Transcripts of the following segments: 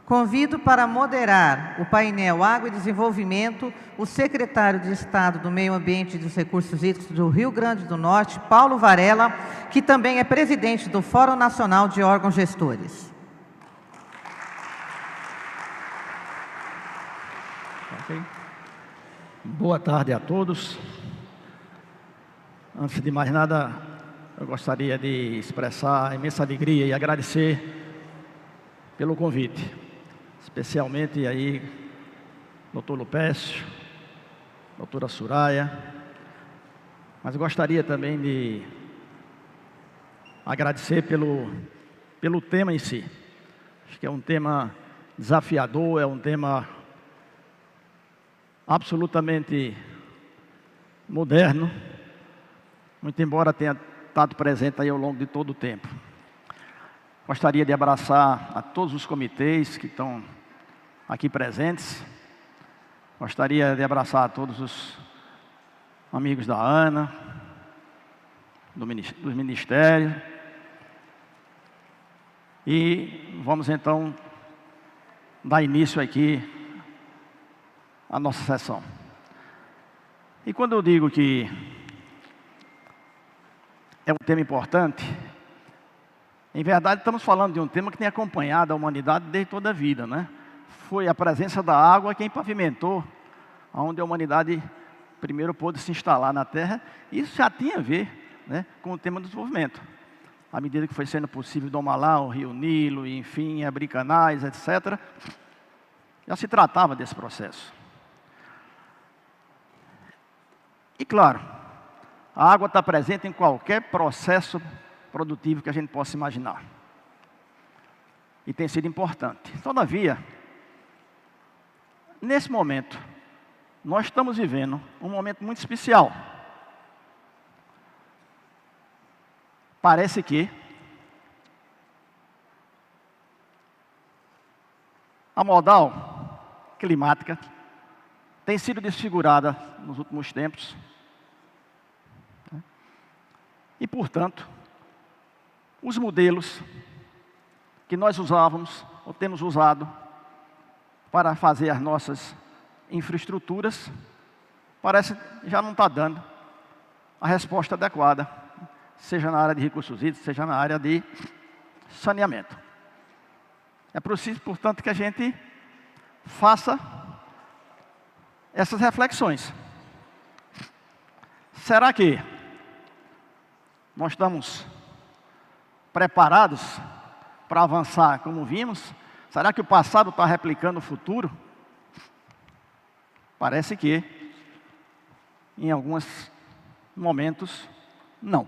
Convido para moderar o painel Água e Desenvolvimento o secretário de Estado do Meio Ambiente e dos Recursos Hídricos do Rio Grande do Norte, Paulo Varela, que também é presidente do Fórum Nacional de Órgãos Gestores. Okay. Boa tarde a todos. Antes de mais nada, eu gostaria de expressar a imensa alegria e agradecer pelo convite, especialmente aí, doutor Lupécio, doutora Soraya, mas gostaria também de agradecer pelo tema em si. Acho que é um tema desafiador, é um tema absolutamente moderno, muito embora tenha estado presente aí ao longo de todo o tempo. Gostaria de abraçar a todos os comitês que estão aqui presentes. Gostaria de abraçar a todos os amigos da ANA, dos ministérios. E vamos então dar início aqui à nossa sessão. E quando eu digo que é um tema importante, em verdade estamos falando de um tema que tem acompanhado a humanidade desde toda a vida, né? Foi a presença da água quem pavimentou onde a humanidade primeiro pôde se instalar na Terra. Isso já tinha a ver, né, com o tema do desenvolvimento. À medida que foi sendo possível domar lá o rio Nilo, e, enfim, abrir canais, etc., já se tratava desse processo. E claro, a água está presente em qualquer processo produtivo que a gente possa imaginar. E tem sido importante. Todavia, nesse momento, nós estamos vivendo um momento muito especial. Parece que a modal climática tem sido desfigurada nos últimos tempos. E, portanto, os modelos que nós usávamos, ou temos usado, para fazer as nossas infraestruturas, parece que já não está dando a resposta adequada, seja na área de recursos hídricos, seja na área de saneamento. É preciso, portanto, que a gente faça essas reflexões. Será que nós estamos preparados para avançar como vimos? Será que o passado está replicando o futuro? Parece que, em alguns momentos, não.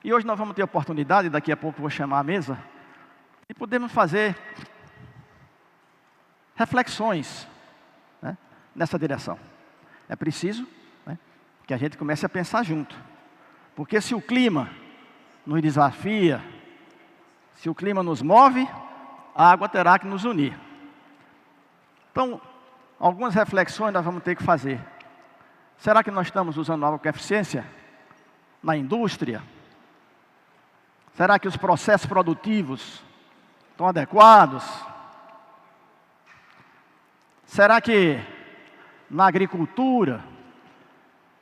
E hoje nós vamos ter a oportunidade, daqui a pouco eu vou chamar a mesa, de podermos fazer reflexões, né, nessa direção. É preciso, né, que a gente comece a pensar junto. Porque se o clima nos desafia, se o clima nos move, a água terá que nos unir. Então, algumas reflexões nós vamos ter que fazer. Será que nós estamos usando água com eficiência na indústria? Será que os processos produtivos estão adequados? Será que na agricultura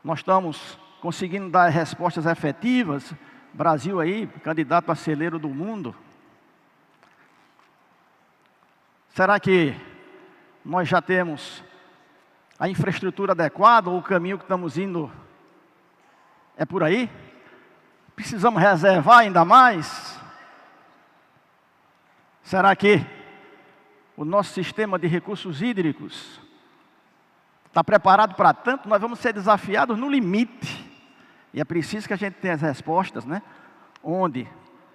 nós estamos conseguindo dar respostas efetivas? Brasil aí, candidato a celeiro do mundo. Será que nós já temos a infraestrutura adequada, ou o caminho que estamos indo é por aí? Precisamos reservar ainda mais? Será que o nosso sistema de recursos hídricos está preparado para tanto? Nós vamos ser desafiados no limite. E é preciso que a gente tenha as respostas, né? Onde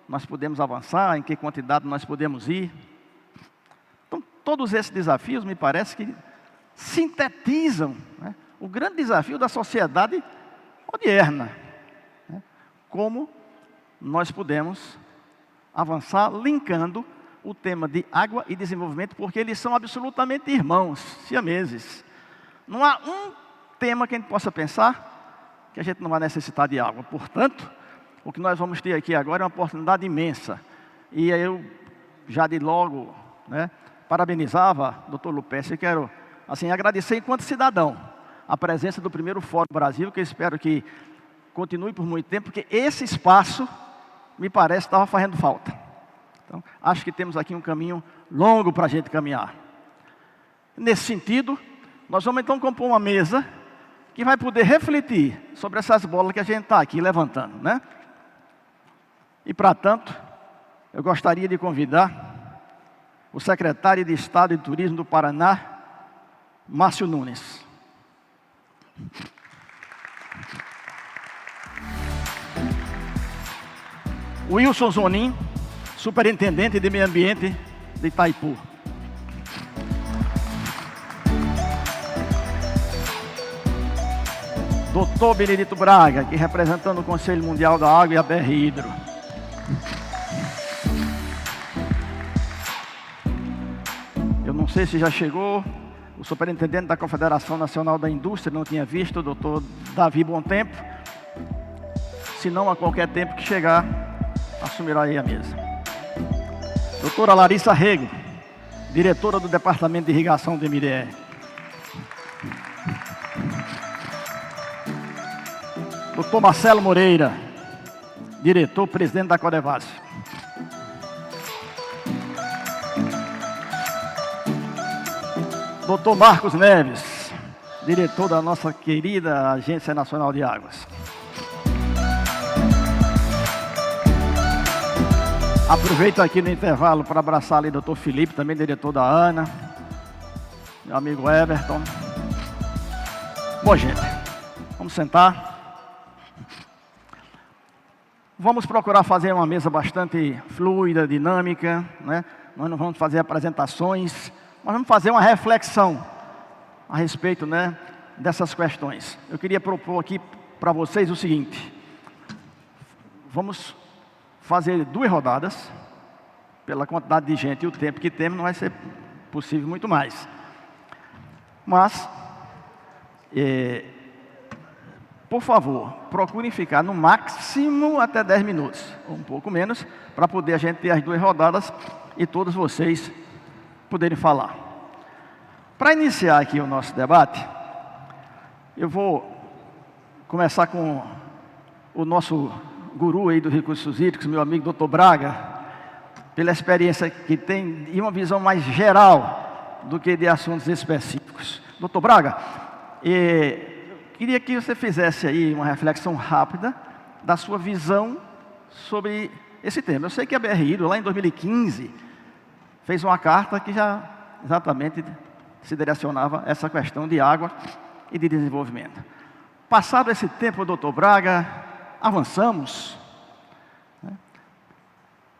nós podemos avançar, em que quantidade nós podemos ir. Então, todos esses desafios, me parece que sintetizam, né, o grande desafio da sociedade moderna. Né? Como nós podemos avançar linkando o tema de água e desenvolvimento, porque eles são absolutamente irmãos, siameses. Não há um tema que a gente possa pensar que a gente não vai necessitar de água. Portanto, o que nós vamos ter aqui agora é uma oportunidade imensa. E eu, já de logo, né, parabenizava, doutor Lupécio, eu quero assim, agradecer enquanto cidadão a presença do primeiro Fórum Brasil, que eu espero que continue por muito tempo, porque esse espaço, me parece, estava fazendo falta. Então, acho que temos aqui um caminho longo para a gente caminhar. Nesse sentido, nós vamos então compor uma mesa que vai poder refletir sobre essas bolas que a gente está aqui levantando, né? E, para tanto, eu gostaria de convidar o secretário de Estado de Turismo do Paraná, Márcio Nunes. Wilson Zonin, superintendente de meio ambiente de Itaipu. Doutor Benedito Braga, aqui representando o Conselho Mundial da Água e a BR Hidro. Eu não sei se já chegou o superintendente da Confederação Nacional da Indústria, não tinha visto, o doutor Davi Bontempo. Se não, a qualquer tempo que chegar, assumirá aí a mesa. Doutora Larissa Rego, diretora do Departamento de Irrigação do MDE. Doutor Marcelo Moreira, diretor-presidente da Codevasf. Doutor Marcos Neves, diretor da nossa querida Agência Nacional de Águas. Aproveito aqui no intervalo para abraçar ali o doutor Felipe, também diretor da ANA, meu amigo Everton. Bom, gente, vamos sentar. Vamos procurar fazer uma mesa bastante fluida, dinâmica, né? Nós não vamos fazer apresentações, nós vamos fazer uma reflexão a respeito, né, dessas questões. Eu queria propor aqui para vocês o seguinte: vamos fazer 2 rodadas, pela quantidade de gente e o tempo que temos, não vai ser possível muito mais. Mas, por favor, procurem ficar no máximo até 10 minutos, ou um pouco menos, para poder a gente ter as 2 rodadas e todos vocês poderem falar. Para iniciar aqui o nosso debate, eu vou começar com o nosso guru aí dos recursos hídricos, meu amigo doutor Braga, pela experiência que tem e uma visão mais geral do que de assuntos específicos. Doutor Braga, queria que você fizesse aí uma reflexão rápida da sua visão sobre esse tema. Eu sei que a BR Hidro, lá em 2015, fez uma carta que já exatamente se direcionava a essa questão de água e de desenvolvimento. Passado esse tempo, doutor Braga, avançamos, né,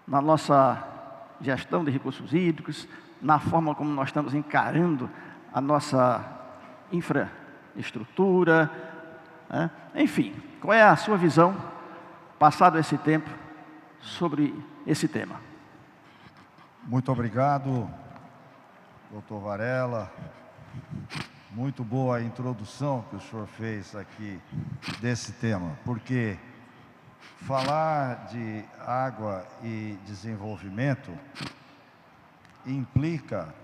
na nossa gestão de recursos hídricos, na forma como nós estamos encarando a nossa infraestrutura, né? Enfim, qual é a sua visão, passado esse tempo, sobre esse tema? Muito obrigado, doutor Varela. Muito boa a introdução que o senhor fez aqui desse tema, porque falar de água e desenvolvimento implica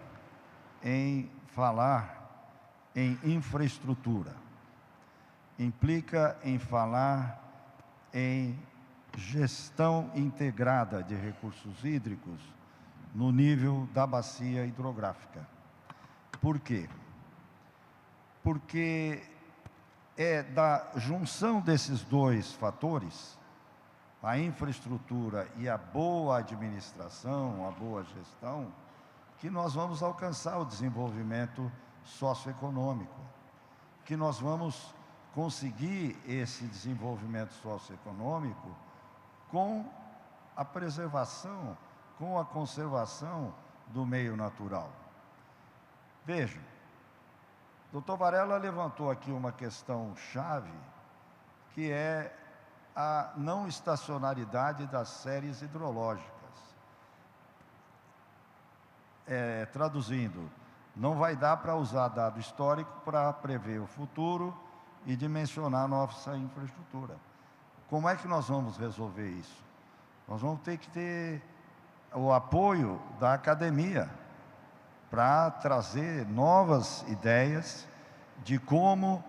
em falar em infraestrutura, implica em falar em gestão integrada de recursos hídricos no nível da bacia hidrográfica. Por quê? Porque é da junção desses 2 fatores, a infraestrutura e a boa administração, a boa gestão, que nós vamos alcançar o desenvolvimento socioeconômico, que nós vamos conseguir esse desenvolvimento socioeconômico com a preservação, com a conservação do meio natural. Vejam, doutor Varela levantou aqui uma questão chave, que é a não estacionalidade das séries hidrológicas. Traduzindo, não vai dar para usar dado histórico para prever o futuro e dimensionar nossa infraestrutura. Como é que nós vamos resolver isso? Nós vamos ter que ter o apoio da academia. para trazer novas ideias de como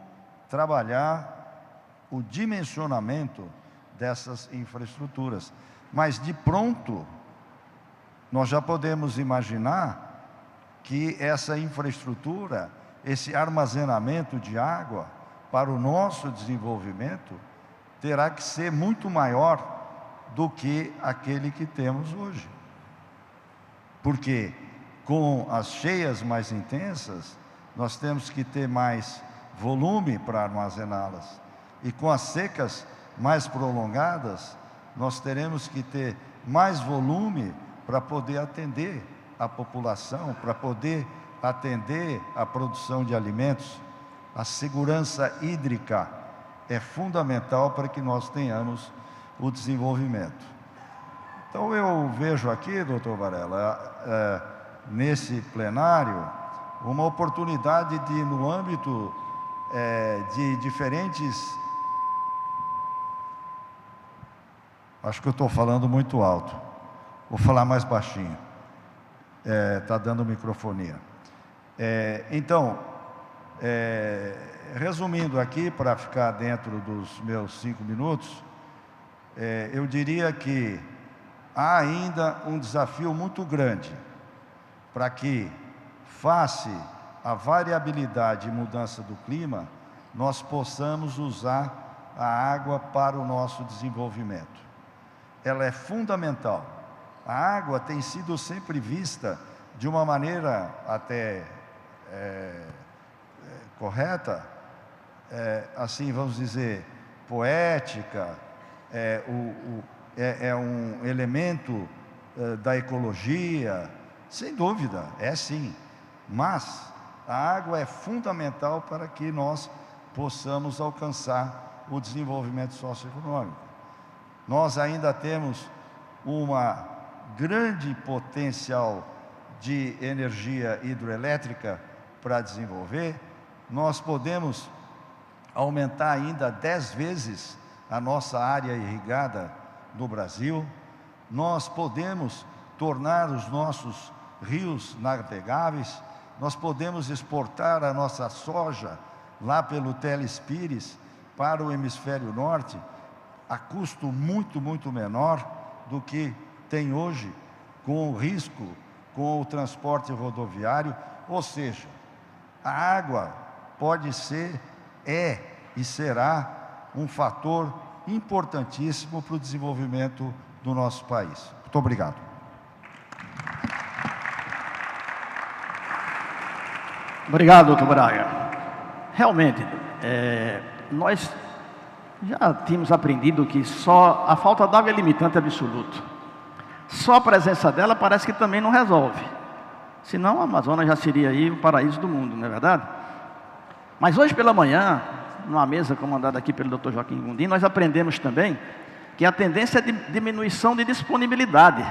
trabalhar o dimensionamento dessas infraestruturas. Mas, de pronto, nós já podemos imaginar que essa infraestrutura, esse armazenamento de água para o nosso desenvolvimento, terá que ser muito maior do que aquele que temos hoje. Porque com as cheias mais intensas, nós temos que ter mais volume para armazená-las. E com as secas mais prolongadas, nós teremos que ter mais volume para poder atender a população, para poder atender a produção de alimentos. A segurança hídrica é fundamental para que nós tenhamos o desenvolvimento. Então eu vejo aqui, doutor Varela, nesse plenário, uma oportunidade de, no âmbito de diferentes... Acho que eu estou falando muito alto, vou falar mais baixinho, está dando microfonia. Então, resumindo aqui, para ficar dentro dos meus 5 minutos, eu diria que há ainda um desafio muito grande para que, face à variabilidade e mudança do clima, nós possamos usar a água para o nosso desenvolvimento. Ela é fundamental. A água tem sido sempre vista de uma maneira até correta, assim, vamos dizer, poética, é um elemento da ecologia, sem dúvida, é sim, mas a água é fundamental para que nós possamos alcançar o desenvolvimento socioeconômico. Nós ainda temos uma grande potencial de energia hidroelétrica para desenvolver. Nós podemos aumentar ainda 10 vezes a nossa área irrigada no Brasil. Nós podemos tornar os nossos rios navegáveis. Nós podemos exportar a nossa soja lá pelo Telespires para o hemisfério norte a custo muito, muito menor do que tem hoje, com o risco, com o transporte rodoviário. Ou seja, a água pode ser, e será um fator importantíssimo para o desenvolvimento do nosso país. Muito obrigado. Obrigado, doutor Braga. Realmente, nós já tínhamos aprendido que só a falta d'água é limitante absoluto. Só a presença dela parece que também não resolve. Senão a Amazônia já seria aí o paraíso do mundo, não é verdade? Mas hoje pela manhã, numa mesa comandada aqui pelo Dr. Joaquim Gondim, nós aprendemos também que a tendência é de diminuição de disponibilidade.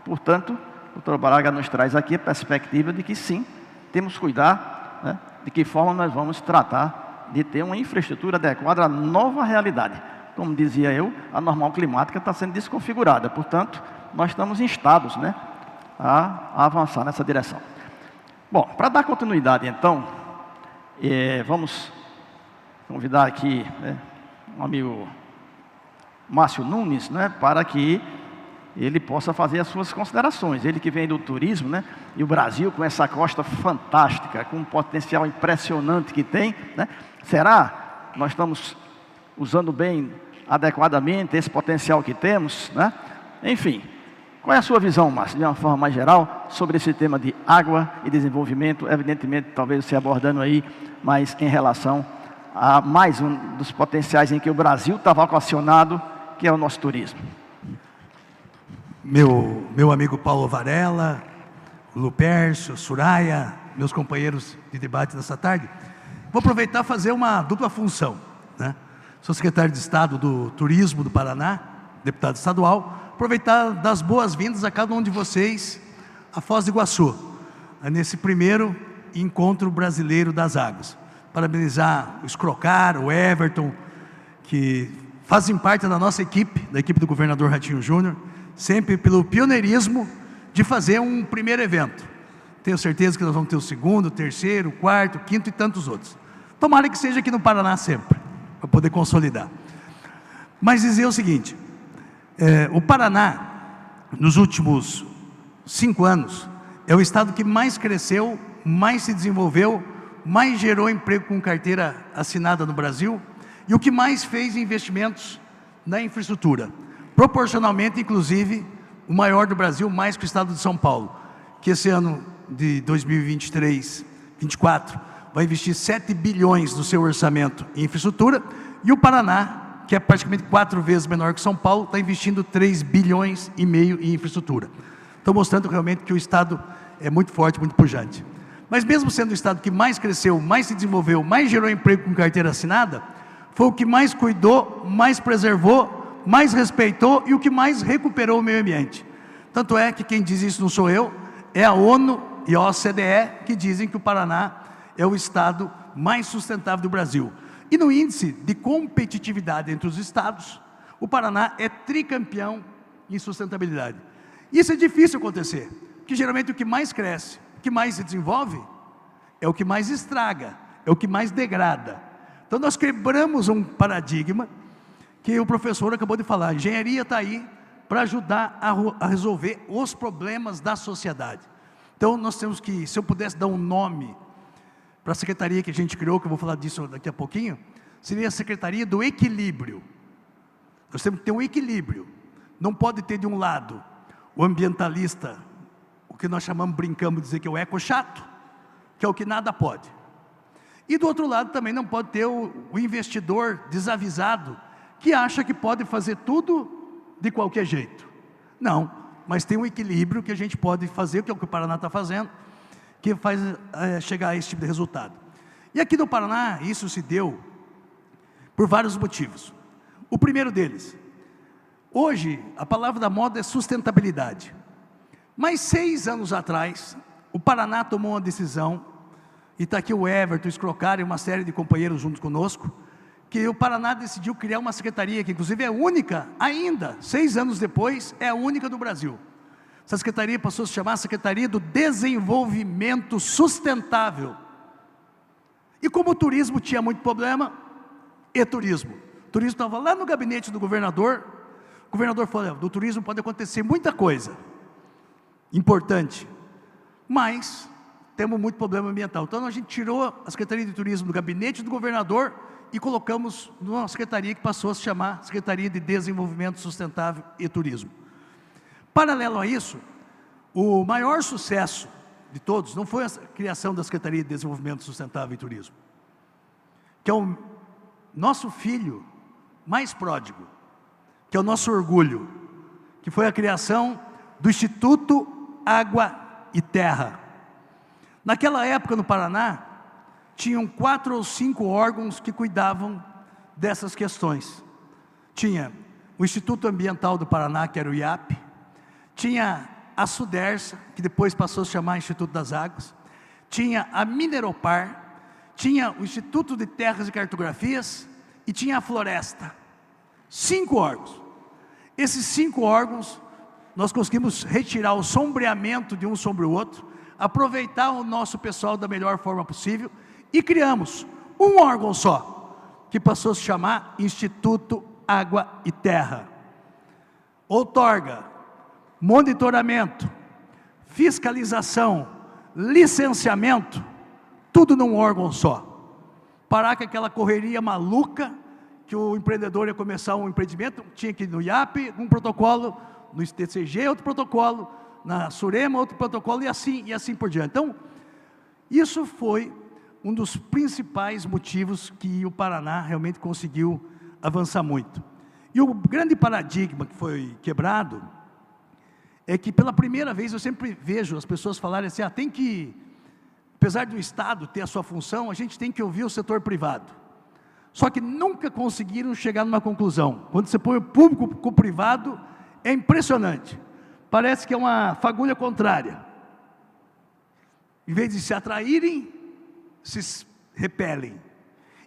Portanto, o Dr. Braga nos traz aqui a perspectiva de que sim, temos que cuidar, né, de que forma nós vamos tratar de ter uma infraestrutura adequada à nova realidade. Como dizia eu, a normal climática está sendo desconfigurada. Portanto, nós estamos instados, né, a avançar nessa direção. Bom, para dar continuidade, então, vamos convidar aqui, né, um amigo Márcio Nunes, né, para que ele possa fazer as suas considerações. Ele que vem do turismo, né, e o Brasil com essa costa fantástica, com um potencial impressionante que tem, né, será que nós estamos usando bem, adequadamente, esse potencial que temos, né? Enfim, qual é a sua visão, Márcio, de uma forma mais geral, sobre esse tema de água e desenvolvimento? Evidentemente, talvez você abordando aí, mas em relação a mais um dos potenciais em que o Brasil está vocacionado, que é o nosso turismo. Meu amigo Paulo Varela, Lupércio, Suraya, meus companheiros de debate dessa tarde, vou aproveitar e fazer uma dupla função, né? Sou secretário de Estado do Turismo do Paraná, deputado estadual, aproveitar das boas-vindas a cada um de vocês a Foz do Iguaçu, nesse primeiro encontro brasileiro das águas. Parabenizar o Scrocar, o Everton, que fazem parte da nossa equipe, da equipe do governador Ratinho Júnior, sempre pelo pioneirismo de fazer um primeiro evento. tenho certeza que nós vamos ter o segundo, o terceiro, o quarto, o quinto e tantos outros. Tomara que seja aqui no Paraná sempre, para poder consolidar. Mas dizer o seguinte, o Paraná, nos últimos 5 anos, é o estado que mais cresceu, mais se desenvolveu, mais gerou emprego com carteira assinada no Brasil, e o que mais fez investimentos na infraestrutura. Proporcionalmente, inclusive, o maior do Brasil, mais que o estado de São Paulo, que esse ano de 2023-24 vai investir 7 bilhões do seu orçamento em infraestrutura, e o Paraná, que é praticamente 4 vezes menor que São Paulo, está investindo 3,5 bilhões em infraestrutura. Estou mostrando realmente que o estado é muito forte, muito pujante. Mas mesmo sendo o estado que mais cresceu, mais se desenvolveu, mais gerou emprego com carteira assinada, foi o que mais cuidou, mais preservou, mais respeitou e o que mais recuperou o meio ambiente. Tanto é que quem diz isso não sou eu, é a ONU e a OCDE que dizem que o Paraná é o estado mais sustentável do Brasil. E no índice de competitividade entre os estados, o Paraná é tricampeão em sustentabilidade. Isso é difícil acontecer, porque geralmente o que mais cresce, o que mais se desenvolve, é o que mais estraga, é o que mais degrada. Então nós quebramos um paradigma que o professor acabou de falar. A engenharia está aí para ajudar a resolver os problemas da sociedade. Então nós temos que, se eu pudesse dar um nome para a secretaria que a gente criou, que eu vou falar disso daqui a pouquinho, seria a Secretaria do Equilíbrio. Nós temos que ter um equilíbrio. Não pode ter de um lado o ambientalista, o que nós chamamos, brincamos de dizer que é o eco-chato, que é o que nada pode. E do outro lado também não pode ter o investidor desavisado, que acha que pode fazer tudo de qualquer jeito. Não, mas tem um equilíbrio que a gente pode fazer, que é o que o Paraná está fazendo, que faz chegar a esse tipo de resultado. E aqui no Paraná, isso se deu por vários motivos. O primeiro deles, hoje a palavra da moda é sustentabilidade. Mas 6 anos atrás, o Paraná tomou uma decisão, e está aqui o Everton, o Scrocari e uma série de companheiros junto conosco, que o Paraná decidiu criar uma secretaria, que inclusive é única ainda, 6 anos depois, é a única do Brasil. Essa secretaria passou a se chamar Secretaria do Desenvolvimento Sustentável. E como o turismo tinha muito problema, o turismo estava lá no gabinete do governador, o governador falou, do turismo pode acontecer muita coisa importante, mas temos muito problema ambiental. Então a gente tirou a Secretaria de Turismo do gabinete do governador e colocamos numa secretaria que passou a se chamar Secretaria de Desenvolvimento Sustentável e Turismo. Paralelo a isso, o maior sucesso de todos não foi a criação da Secretaria de Desenvolvimento Sustentável e Turismo, que é o nosso filho mais pródigo, que é o nosso orgulho, que foi a criação do Instituto Água e Terra. Naquela época no Paraná, tinham 4 ou 5 órgãos que cuidavam dessas questões. Tinha o Instituto Ambiental do Paraná, que era o IAP, tinha a Sudersa, que depois passou a se chamar Instituto das Águas, tinha a Mineropar, tinha o Instituto de Terras e Cartografias e tinha a Floresta. 5 órgãos. Esses 5 órgãos, nós conseguimos retirar o sombreamento de um sobre o outro, aproveitar o nosso pessoal da melhor forma possível e criamos um órgão só, que passou a se chamar Instituto Água e Terra. Outorga monitoramento, fiscalização, licenciamento, tudo num órgão só. Parar com aquela correria maluca, que o empreendedor ia começar um empreendimento, tinha que ir no IAP, um protocolo, no TCG, outro protocolo, na Surema, outro protocolo, e assim por diante. Então, isso foi um dos principais motivos que o Paraná realmente conseguiu avançar muito. E o grande paradigma que foi quebrado é que pela primeira vez eu sempre vejo as pessoas falarem assim, tem que, apesar do Estado ter a sua função, a gente tem que ouvir o setor privado. Só que nunca conseguiram chegar numa conclusão. Quando você põe o público com o privado, é impressionante. Parece que é uma fagulha contrária. Em vez de se atraírem, se repelem.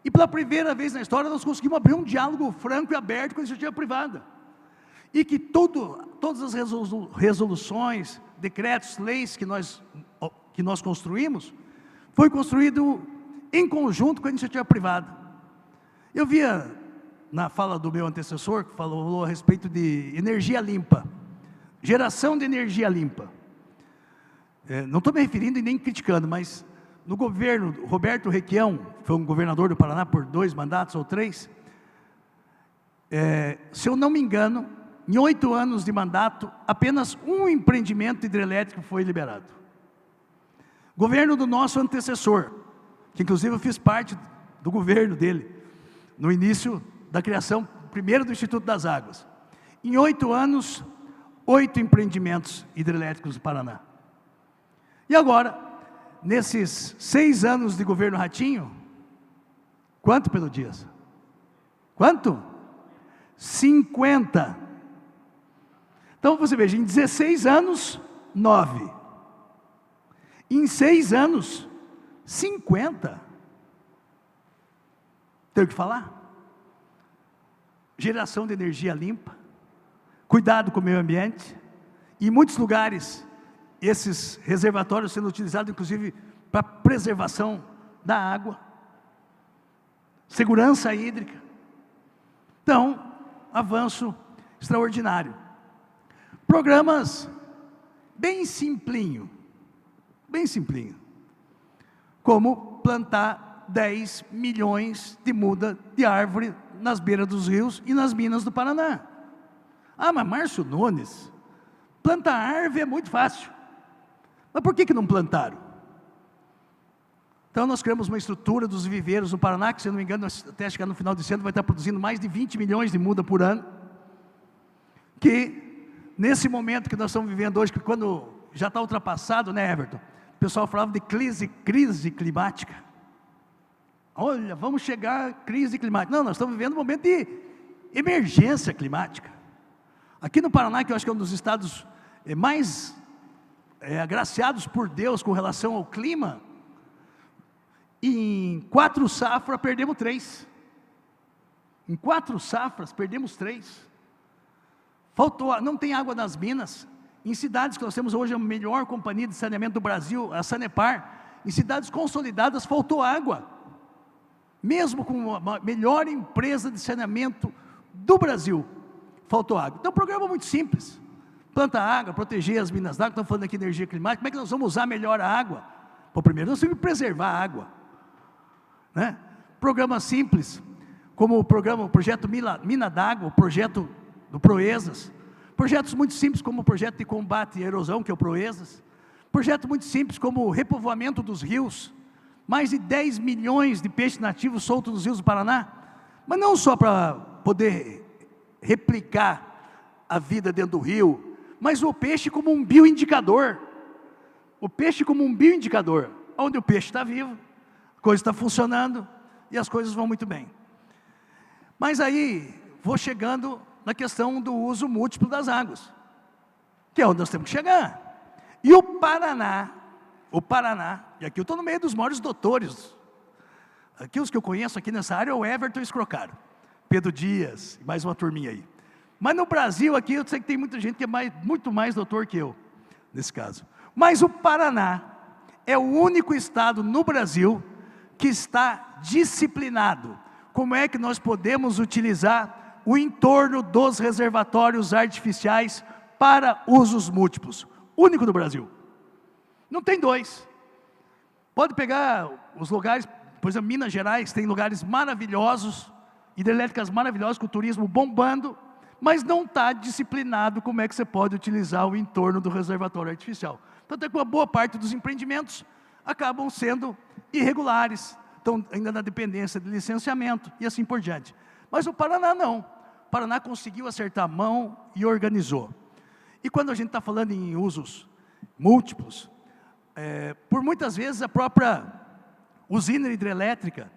E pela primeira vez na história nós conseguimos abrir um diálogo franco e aberto com a iniciativa privada. E que todas as resoluções, decretos, leis que nós que nós construímos, foi construído em conjunto com a iniciativa privada. Eu via na fala do meu antecessor, que falou a respeito de energia limpa, geração de energia limpa. Não estou me referindo e nem criticando, mas no governo, Roberto Requião, que foi um governador do Paraná por 2 mandatos ou 3, se eu não me engano, em 8 anos de mandato, apenas um empreendimento hidrelétrico foi liberado. Governo do nosso antecessor, que inclusive eu fiz parte do governo dele, no início da criação, primeiro do Instituto das Águas. Em 8 anos, 8 empreendimentos hidrelétricos do Paraná. E agora, nesses 6 anos de governo Ratinho, quanto, Pedro Dias? Quanto? 50. Então você veja, em 16 anos, 9. Em 6 anos, 50. Tem o que falar? Geração de energia limpa, cuidado com o meio ambiente. Em muitos lugares, esses reservatórios sendo utilizados, inclusive, para preservação da água, segurança hídrica. Então, avanço extraordinário. Programas bem simplinho, como plantar 10 milhões de muda de árvore nas beiras dos rios e nas minas do Paraná. Ah, mas Márcio Nunes, plantar árvore é muito fácil. Mas por que não plantaram? Então nós criamos uma estrutura dos viveiros no Paraná, que se eu não me engano, até chegar no final desse ano, vai estar produzindo mais de 20 milhões de muda por ano, que nesse momento que nós estamos vivendo hoje, que quando já está ultrapassado, né, Everton? O pessoal falava de crise climática. Olha, vamos chegar à crise climática. Não, nós estamos vivendo um momento de emergência climática. Aqui no Paraná, que eu acho que é um dos estados mais agraciados por Deus com relação ao clima, em 4 safras perdemos 3. Em 4 safras perdemos 3. Faltou, não tem água nas minas. Em cidades que nós temos hoje a melhor companhia de saneamento do Brasil, a Sanepar, em cidades consolidadas faltou água. Mesmo com a melhor empresa de saneamento do Brasil, faltou água. Então, o programa é muito simples. Planta água, proteger as minas d'água, estamos falando aqui de energia climática, como é que nós vamos usar melhor a água? Bom, primeiro nós temos que preservar a água. Né? Programa simples, como o projeto Mina d'Água, o projeto do Proezas. Projetos muito simples, como o projeto de combate à erosão, que é o Proezas. Projeto muito simples, como o repovoamento dos rios. Mais de 10 milhões de peixes nativos soltos nos rios do Paraná. Mas não só para poder replicar a vida dentro do rio, mas o peixe como um bioindicador. O peixe como um bioindicador. Onde o peixe está vivo, a coisa está funcionando e as coisas vão muito bem. Mas aí, vou chegando na questão do uso múltiplo das águas, que é onde nós temos que chegar. E o Paraná, e aqui eu estou no meio dos maiores doutores, aqui os que eu conheço aqui nessa área é o Everton Escrocaro, Pedro Dias, e mais uma turminha aí. Mas no Brasil aqui eu sei que tem muita gente que é muito mais doutor que eu, nesse caso. Mas o Paraná é o único estado no Brasil que está disciplinado. Como é que nós podemos utilizar o entorno dos reservatórios artificiais para usos múltiplos? Único no Brasil. Não tem 2. Pode pegar os lugares, por exemplo, Minas Gerais tem lugares maravilhosos, hidrelétricas maravilhosas, com o turismo bombando, mas não está disciplinado como é que você pode utilizar o entorno do reservatório artificial. Tanto é que uma boa parte dos empreendimentos acabam sendo irregulares, estão ainda na dependência de licenciamento e assim por diante. Mas o Paraná não. O Paraná conseguiu acertar a mão e organizou. E quando a gente está falando em usos múltiplos, por muitas vezes a própria usina hidrelétrica,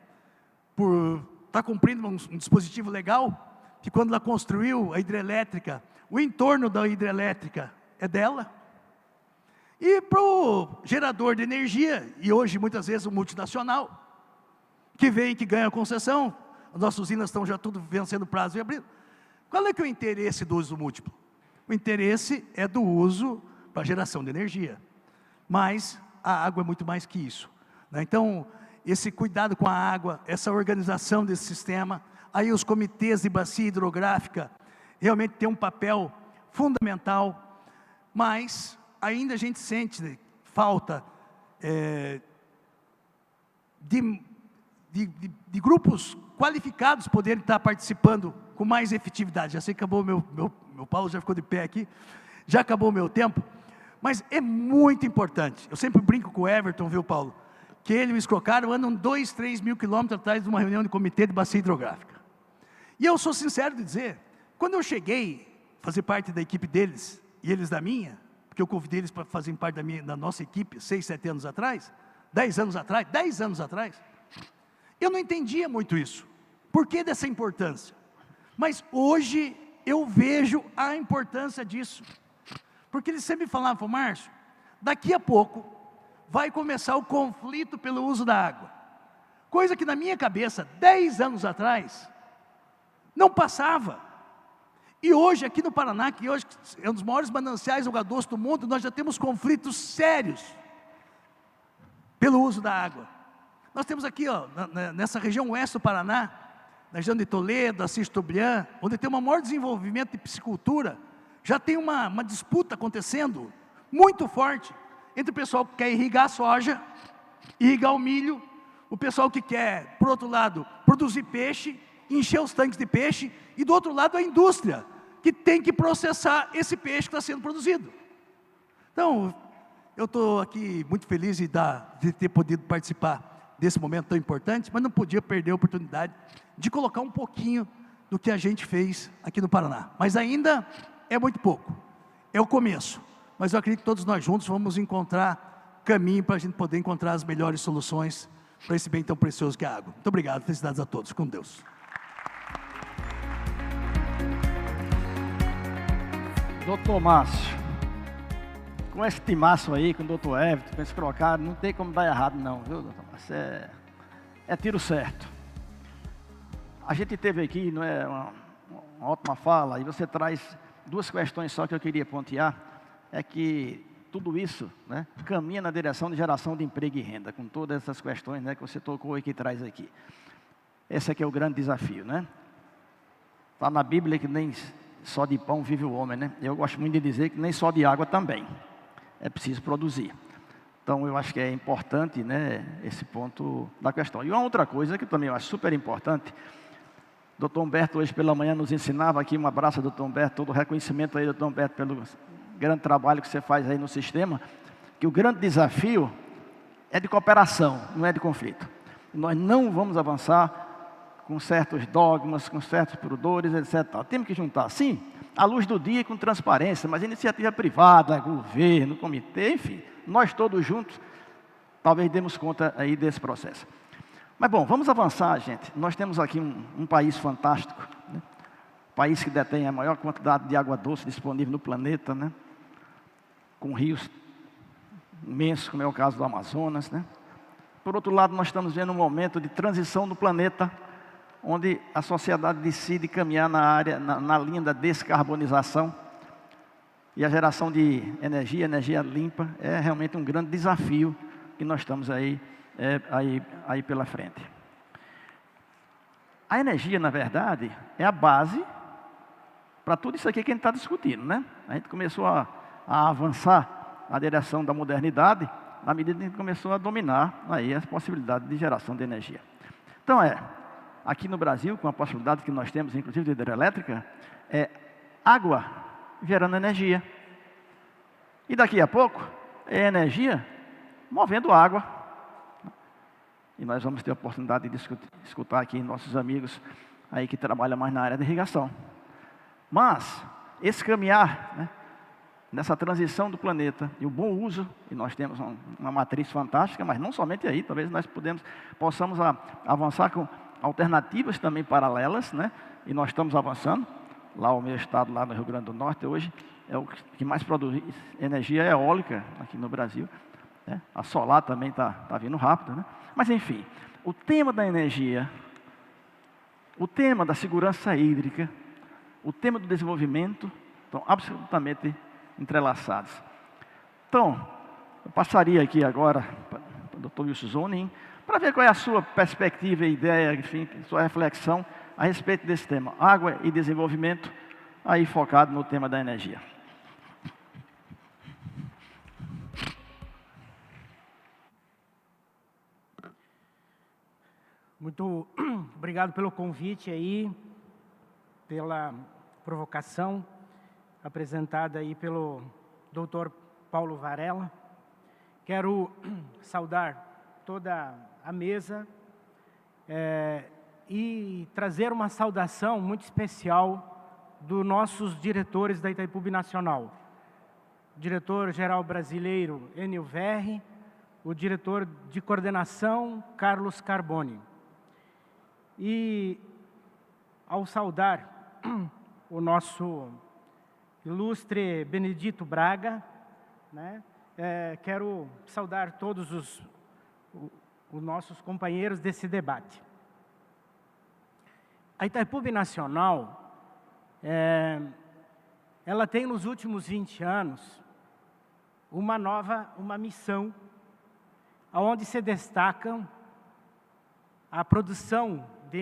por estar cumprindo um dispositivo legal, que quando ela construiu a hidrelétrica, o entorno da hidrelétrica é dela. E para o gerador de energia, e hoje muitas vezes o multinacional, que vem, que ganha a concessão, as nossas usinas estão já tudo vencendo prazo e abrindo. Qual é que é o interesse do uso múltiplo? O interesse é do uso para geração de energia. Mas a água é muito mais que isso, né? Então, esse cuidado com a água, essa organização desse sistema, aí os comitês de bacia hidrográfica realmente tem um papel fundamental, mas ainda a gente sente falta de grupos qualificados poderem estar participando com mais efetividade. Já sei que acabou meu Paulo já ficou de pé aqui, já acabou o meu tempo, mas é muito importante. Eu sempre brinco com o Everton, viu, Paulo? Que ele e o Escrocaro andam 2, 3 mil quilômetros atrás de uma reunião de comitê de bacia hidrográfica. E eu sou sincero de dizer, quando eu cheguei a fazer parte da equipe deles, e eles da minha, porque eu convidei eles para fazerem parte da nossa equipe 6, 7 anos atrás, 10 anos atrás, eu não entendia muito isso. Por que dessa importância? Mas hoje eu vejo a importância disso. Porque eles sempre falavam, Márcio, daqui a pouco vai começar o conflito pelo uso da água. Coisa que na minha cabeça, 10 anos atrás, não passava. E hoje, aqui no Paraná, que hoje é um dos maiores mananciais de água doce do mundo, nós já temos conflitos sérios pelo uso da água. Nós temos aqui, ó, nessa região oeste do Paraná, na região de Toledo, Assis Chateaubriand, onde tem um maior desenvolvimento de piscicultura, já tem uma disputa acontecendo muito forte entre o pessoal que quer irrigar a soja, irrigar o milho, o pessoal que quer, por outro lado, produzir peixe, encher os tanques de peixe, e do outro lado a indústria, que tem que processar esse peixe que está sendo produzido. Então, eu estou aqui muito feliz de ter podido participar desse momento tão importante, mas não podia perder a oportunidade de colocar um pouquinho do que a gente fez aqui no Paraná. Mas ainda é muito pouco, é o começo, mas eu acredito que todos nós juntos vamos encontrar caminho para a gente poder encontrar as melhores soluções para esse bem tão precioso que é a água. Muito obrigado, felicidades a todos, com Deus. Doutor Márcio, com esse timaço aí, com o doutor Everton, com esse Crocado, não tem como dar errado não, viu, doutor Márcio? É tiro certo. A gente teve aqui, não é, uma ótima fala, e você traz duas questões só que eu queria pontuar, é que tudo isso, né, caminha na direção de geração de emprego e renda, com todas essas questões, né, que você tocou e que traz aqui. Esse aqui é o grande desafio, né? Está na Bíblia que nem só de pão vive o homem, né? Eu gosto muito de dizer que nem só de água também. É preciso produzir. Então, eu acho que é importante, né, esse ponto da questão. E uma outra coisa que também eu acho super importante, o Dr. Humberto hoje pela manhã nos ensinava aqui, um abraço ao Dr. Humberto, todo o reconhecimento aí, Dr. Humberto, pelo grande trabalho que você faz aí no sistema, que o grande desafio é de cooperação, não é de conflito. Nós não vamos avançar com certos dogmas, com certos produtores, etc. Temos que juntar, sim, à luz do dia com transparência, mas iniciativa privada, governo, comitê, enfim, nós todos juntos, talvez demos conta aí desse processo. Mas bom, vamos avançar, gente. Nós temos aqui um país fantástico, né? País que detém a maior quantidade de água doce disponível no planeta, né? Com rios imensos, como é o caso do Amazonas, né? Por outro lado, nós estamos vendo um momento de transição do planeta, onde a sociedade decide caminhar na linha da descarbonização, e a geração de energia limpa, é realmente um grande desafio que nós estamos aí pela frente. A energia, na verdade, é a base para tudo isso aqui que a gente está discutindo, né? A gente começou a avançar na direção da modernidade, na medida que a gente começou a dominar aí as possibilidades de geração de energia. Então aqui no Brasil, com a possibilidade que nós temos, inclusive de hidrelétrica, é água gerando energia. E daqui a pouco, é energia movendo água. E nós vamos ter a oportunidade de escutar aqui nossos amigos aí que trabalham mais na área de irrigação. Mas, esse caminhar, né, nessa transição do planeta e o bom uso, e nós temos uma matriz fantástica, mas não somente aí, talvez nós possamos avançar com alternativas também paralelas, né? E nós estamos avançando. Lá o meu estado, lá no Rio Grande do Norte, hoje é o que mais produz energia eólica aqui no Brasil, né? A solar também está vindo rápido, né? Mas enfim, o tema da energia, o tema da segurança hídrica, o tema do desenvolvimento estão absolutamente entrelaçados. Então, Eu passaria aqui agora para o Dr. Wilson Zonin, para ver qual é a sua perspectiva e ideia, enfim, sua reflexão a respeito desse tema, água e desenvolvimento, aí focado no tema da energia. Muito obrigado pelo convite aí, pela provocação apresentada aí pelo Dr. Paulo Varela. Quero saudar toda a mesa e trazer uma saudação muito especial dos nossos diretores da Itaipu Binacional. O diretor-geral brasileiro, Enio Verri, o diretor de coordenação, Carlos Carboni. E, ao saudar o nosso ilustre Benedito Braga, né, quero saudar todos os nossos companheiros desse debate. A Itaipu Binacional, ela tem nos últimos 20 anos uma missão, onde se destacam a produção de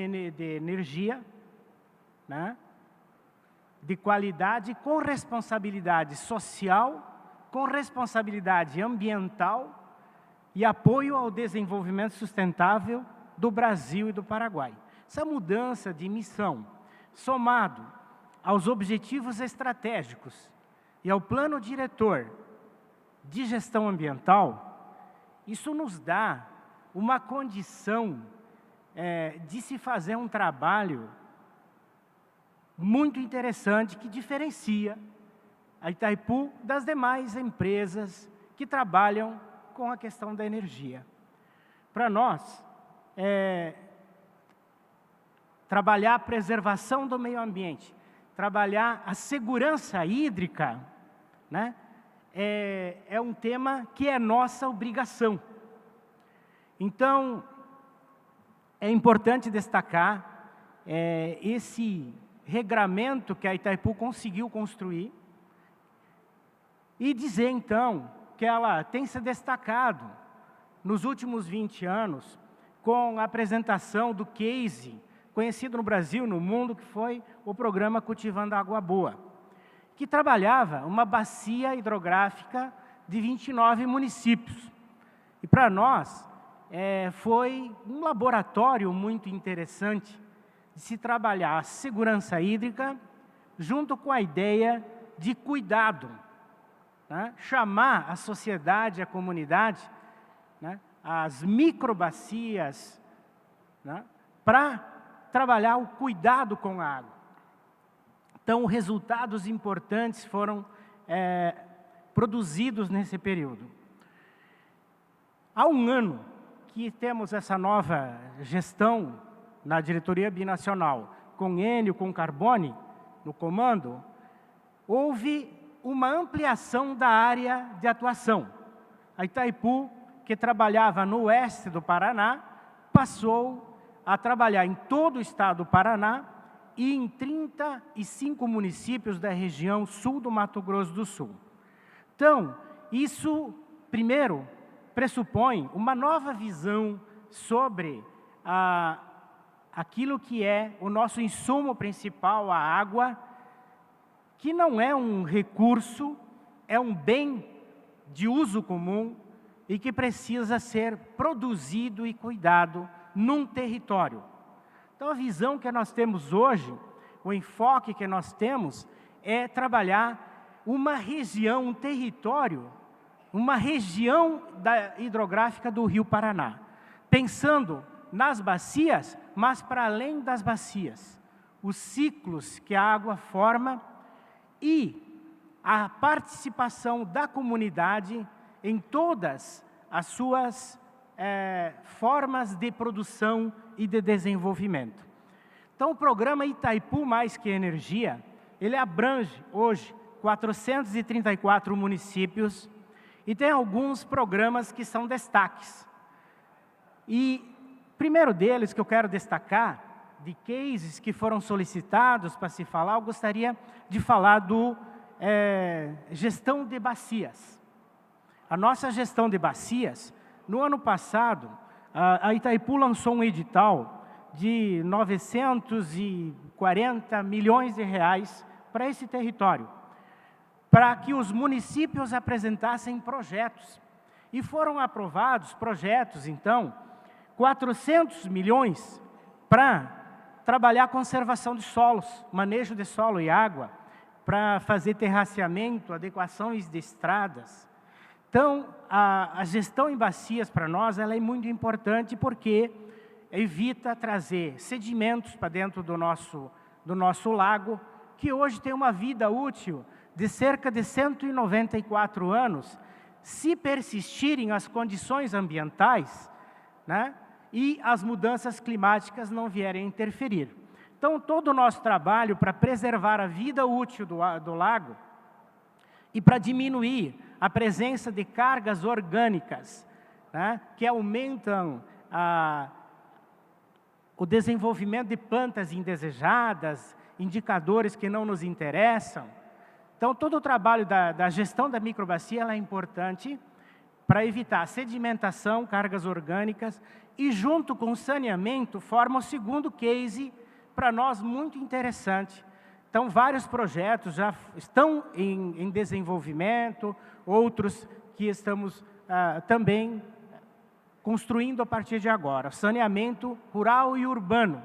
energia, né, de qualidade, com responsabilidade social, com responsabilidade ambiental e apoio ao desenvolvimento sustentável do Brasil e do Paraguai. Essa mudança de missão, somado aos objetivos estratégicos e ao plano diretor de gestão ambiental, isso nos dá uma condição de se fazer um trabalho muito interessante que diferencia a Itaipu das demais empresas que trabalham com a questão da energia. Para nós, trabalhar a preservação do meio ambiente, trabalhar a segurança hídrica, né, é um tema que é nossa obrigação. Então, é importante destacar esse regramento que a Itaipu conseguiu construir e dizer, então, que ela tem se destacado nos últimos 20 anos com a apresentação do case, conhecido no Brasil, no mundo, que foi o programa Cultivando Água Boa, que trabalhava uma bacia hidrográfica de 29 municípios. E para nós, foi um laboratório muito interessante de se trabalhar a segurança hídrica junto com a ideia de cuidado, né? Chamar a sociedade, a comunidade, né? As microbacias, né? Para trabalhar o cuidado com a água. Então, resultados importantes foram produzidos nesse período. Há um ano que temos essa nova gestão na diretoria binacional, com Enio, com Carboni no comando, houve uma ampliação da área de atuação. A Itaipu, que trabalhava no oeste do Paraná, passou a trabalhar em todo o estado do Paraná e em 35 municípios da região sul do Mato Grosso do Sul. Então, isso, primeiro, pressupõe uma nova visão sobre aquilo que é o nosso insumo principal, a água, que não é um recurso, é um bem de uso comum e que precisa ser produzido e cuidado num território. Então, a visão que nós temos hoje, o enfoque que nós temos, é trabalhar uma região, um território, uma região hidrográfica do Rio Paraná, pensando nas bacias, mas para além das bacias, os ciclos que a água forma e a participação da comunidade em todas as suas formas de produção e de desenvolvimento. Então, o programa Itaipu Mais Que Energia, ele abrange hoje 434 municípios e tem alguns programas que são destaques. E o primeiro deles que eu quero destacar, de cases que foram solicitados para se falar, eu gostaria de falar do gestão de bacias. a nossa gestão de bacias, no ano passado, a Itaipu lançou um edital de 940 milhões de reais para esse território, para que os municípios apresentassem projetos. E foram aprovados projetos, então, 400 milhões para trabalhar conservação de solos, manejo de solo e água, para fazer terraceamento, adequações de estradas. Então, a gestão em bacias para nós ela é muito importante porque evita trazer sedimentos para dentro do nosso lago, que hoje tem uma vida útil de cerca de 194 anos, se persistirem as condições ambientais, né, e as mudanças climáticas não vierem interferir. Então, todo o nosso trabalho para preservar a vida útil do lago e para diminuir a presença de cargas orgânicas, né, que aumentam o desenvolvimento de plantas indesejadas, indicadores que não nos interessam. Então, todo o trabalho da gestão da microbacia ela é importante para evitar sedimentação, cargas orgânicas, e junto com o saneamento, forma o segundo case para nós muito interessante. Então, vários projetos já estão em desenvolvimento, outros que estamos também construindo a partir de agora. Saneamento rural e urbano,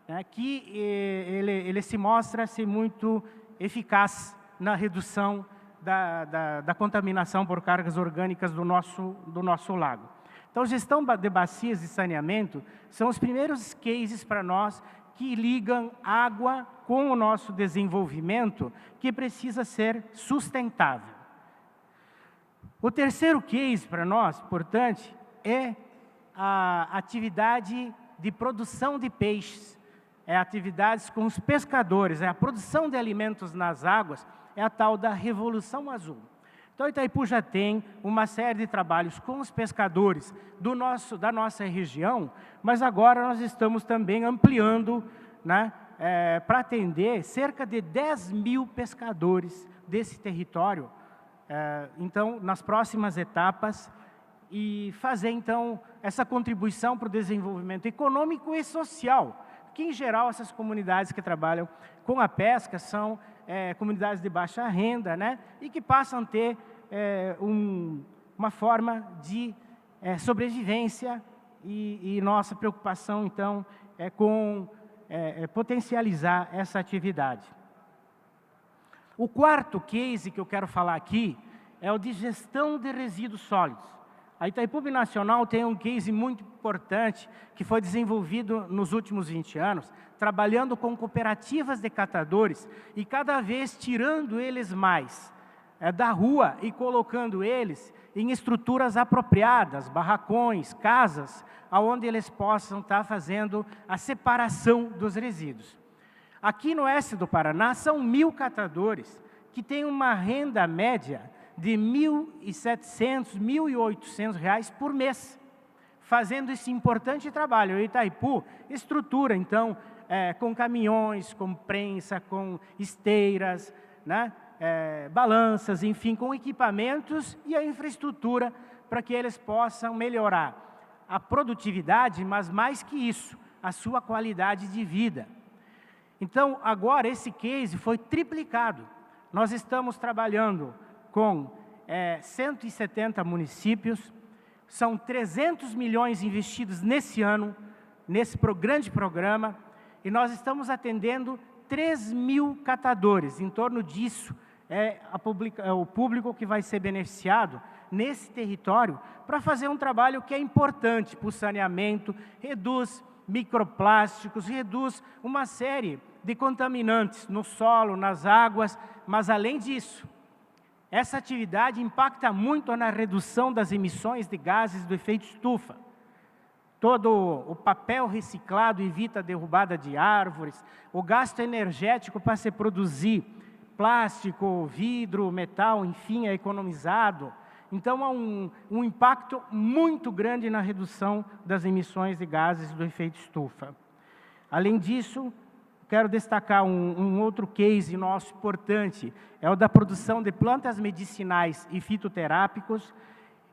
né, que ele se mostra ser muito eficaz na redução da contaminação por cargas orgânicas do nosso lago. Então, gestão de bacias e saneamento são os primeiros cases para nós que ligam água com o nosso desenvolvimento, que precisa ser sustentável. O terceiro case para nós, importante, é a atividade de produção de peixes, é atividades com os pescadores, é a produção de alimentos nas águas, é a tal da Revolução Azul. Então, Itaipu já tem uma série de trabalhos com os pescadores da nossa região, mas agora nós estamos também ampliando, né, para atender cerca de 10 mil pescadores desse território. Então, nas próximas etapas, e fazer, então, essa contribuição para o desenvolvimento econômico e social, que, em geral, essas comunidades que trabalham com a pesca são comunidades de baixa renda, né, e que passam a ter uma forma de sobrevivência, e nossa preocupação, então, é com potencializar essa atividade. O quarto case que eu quero falar aqui é o de gestão de resíduos sólidos. A Itaipu Binacional tem um case muito importante que foi desenvolvido nos últimos 20 anos, trabalhando com cooperativas de catadores e cada vez tirando eles mais da rua e colocando eles em estruturas apropriadas, barracões, casas, onde eles possam estar fazendo a separação dos resíduos. Aqui no oeste do Paraná são 1.000 catadores que têm uma renda média de R$ 1.700, R$ 1.800 por mês, fazendo esse importante trabalho. O Itaipu estrutura, então, com caminhões, com prensa, com esteiras, né, balanças, enfim, com equipamentos e a infraestrutura para que eles possam melhorar a produtividade, mas mais que isso, a sua qualidade de vida. Então, agora, esse case foi triplicado. Nós estamos trabalhando com 170 municípios, são 300 milhões investidos nesse ano, nesse grande programa, e nós estamos atendendo 3.000 catadores. Em torno disso, é o público que vai ser beneficiado nesse território para fazer um trabalho que é importante para o saneamento, reduz microplásticos, reduz uma série de contaminantes no solo, nas águas, mas além disso, essa atividade impacta muito na redução das emissões de gases do efeito estufa. Todo o papel reciclado evita a derrubada de árvores, o gasto energético para se produzir plástico, vidro, metal, enfim, é economizado. Então, há um impacto muito grande na redução das emissões de gases do efeito estufa. Além disso, quero destacar um outro case nosso importante, é o da produção de plantas medicinais e fitoterápicos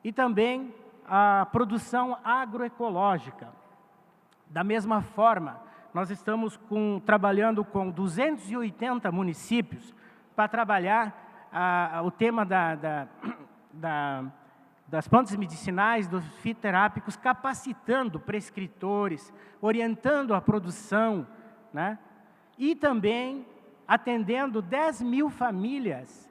e também a produção agroecológica. Da mesma forma, nós estamos trabalhando com 280 municípios para trabalhar o tema das plantas medicinais, dos fitoterápicos, capacitando prescritores, orientando a produção, né? E também atendendo 10 mil famílias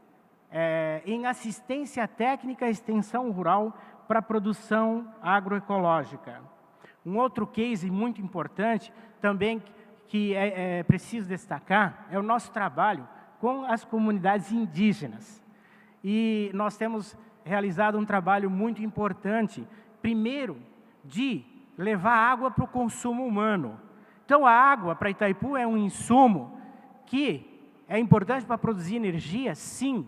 em assistência técnica e extensão rural para a produção agroecológica. Um outro case muito importante também que é preciso destacar é o nosso trabalho com as comunidades indígenas. E nós temos realizado um trabalho muito importante, primeiro, de levar água para o consumo humano. Então, a água para Itaipu é um insumo que é importante para produzir energia, sim,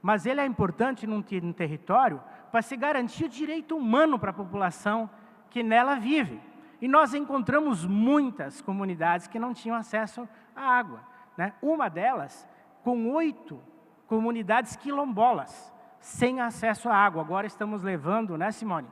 mas ele é importante num território para se garantir o direito humano para a população que nela vive. E nós encontramos muitas comunidades que não tinham acesso à água, né? Uma delas, com 8 comunidades quilombolas, sem acesso à água. Agora estamos levando, né, Simone,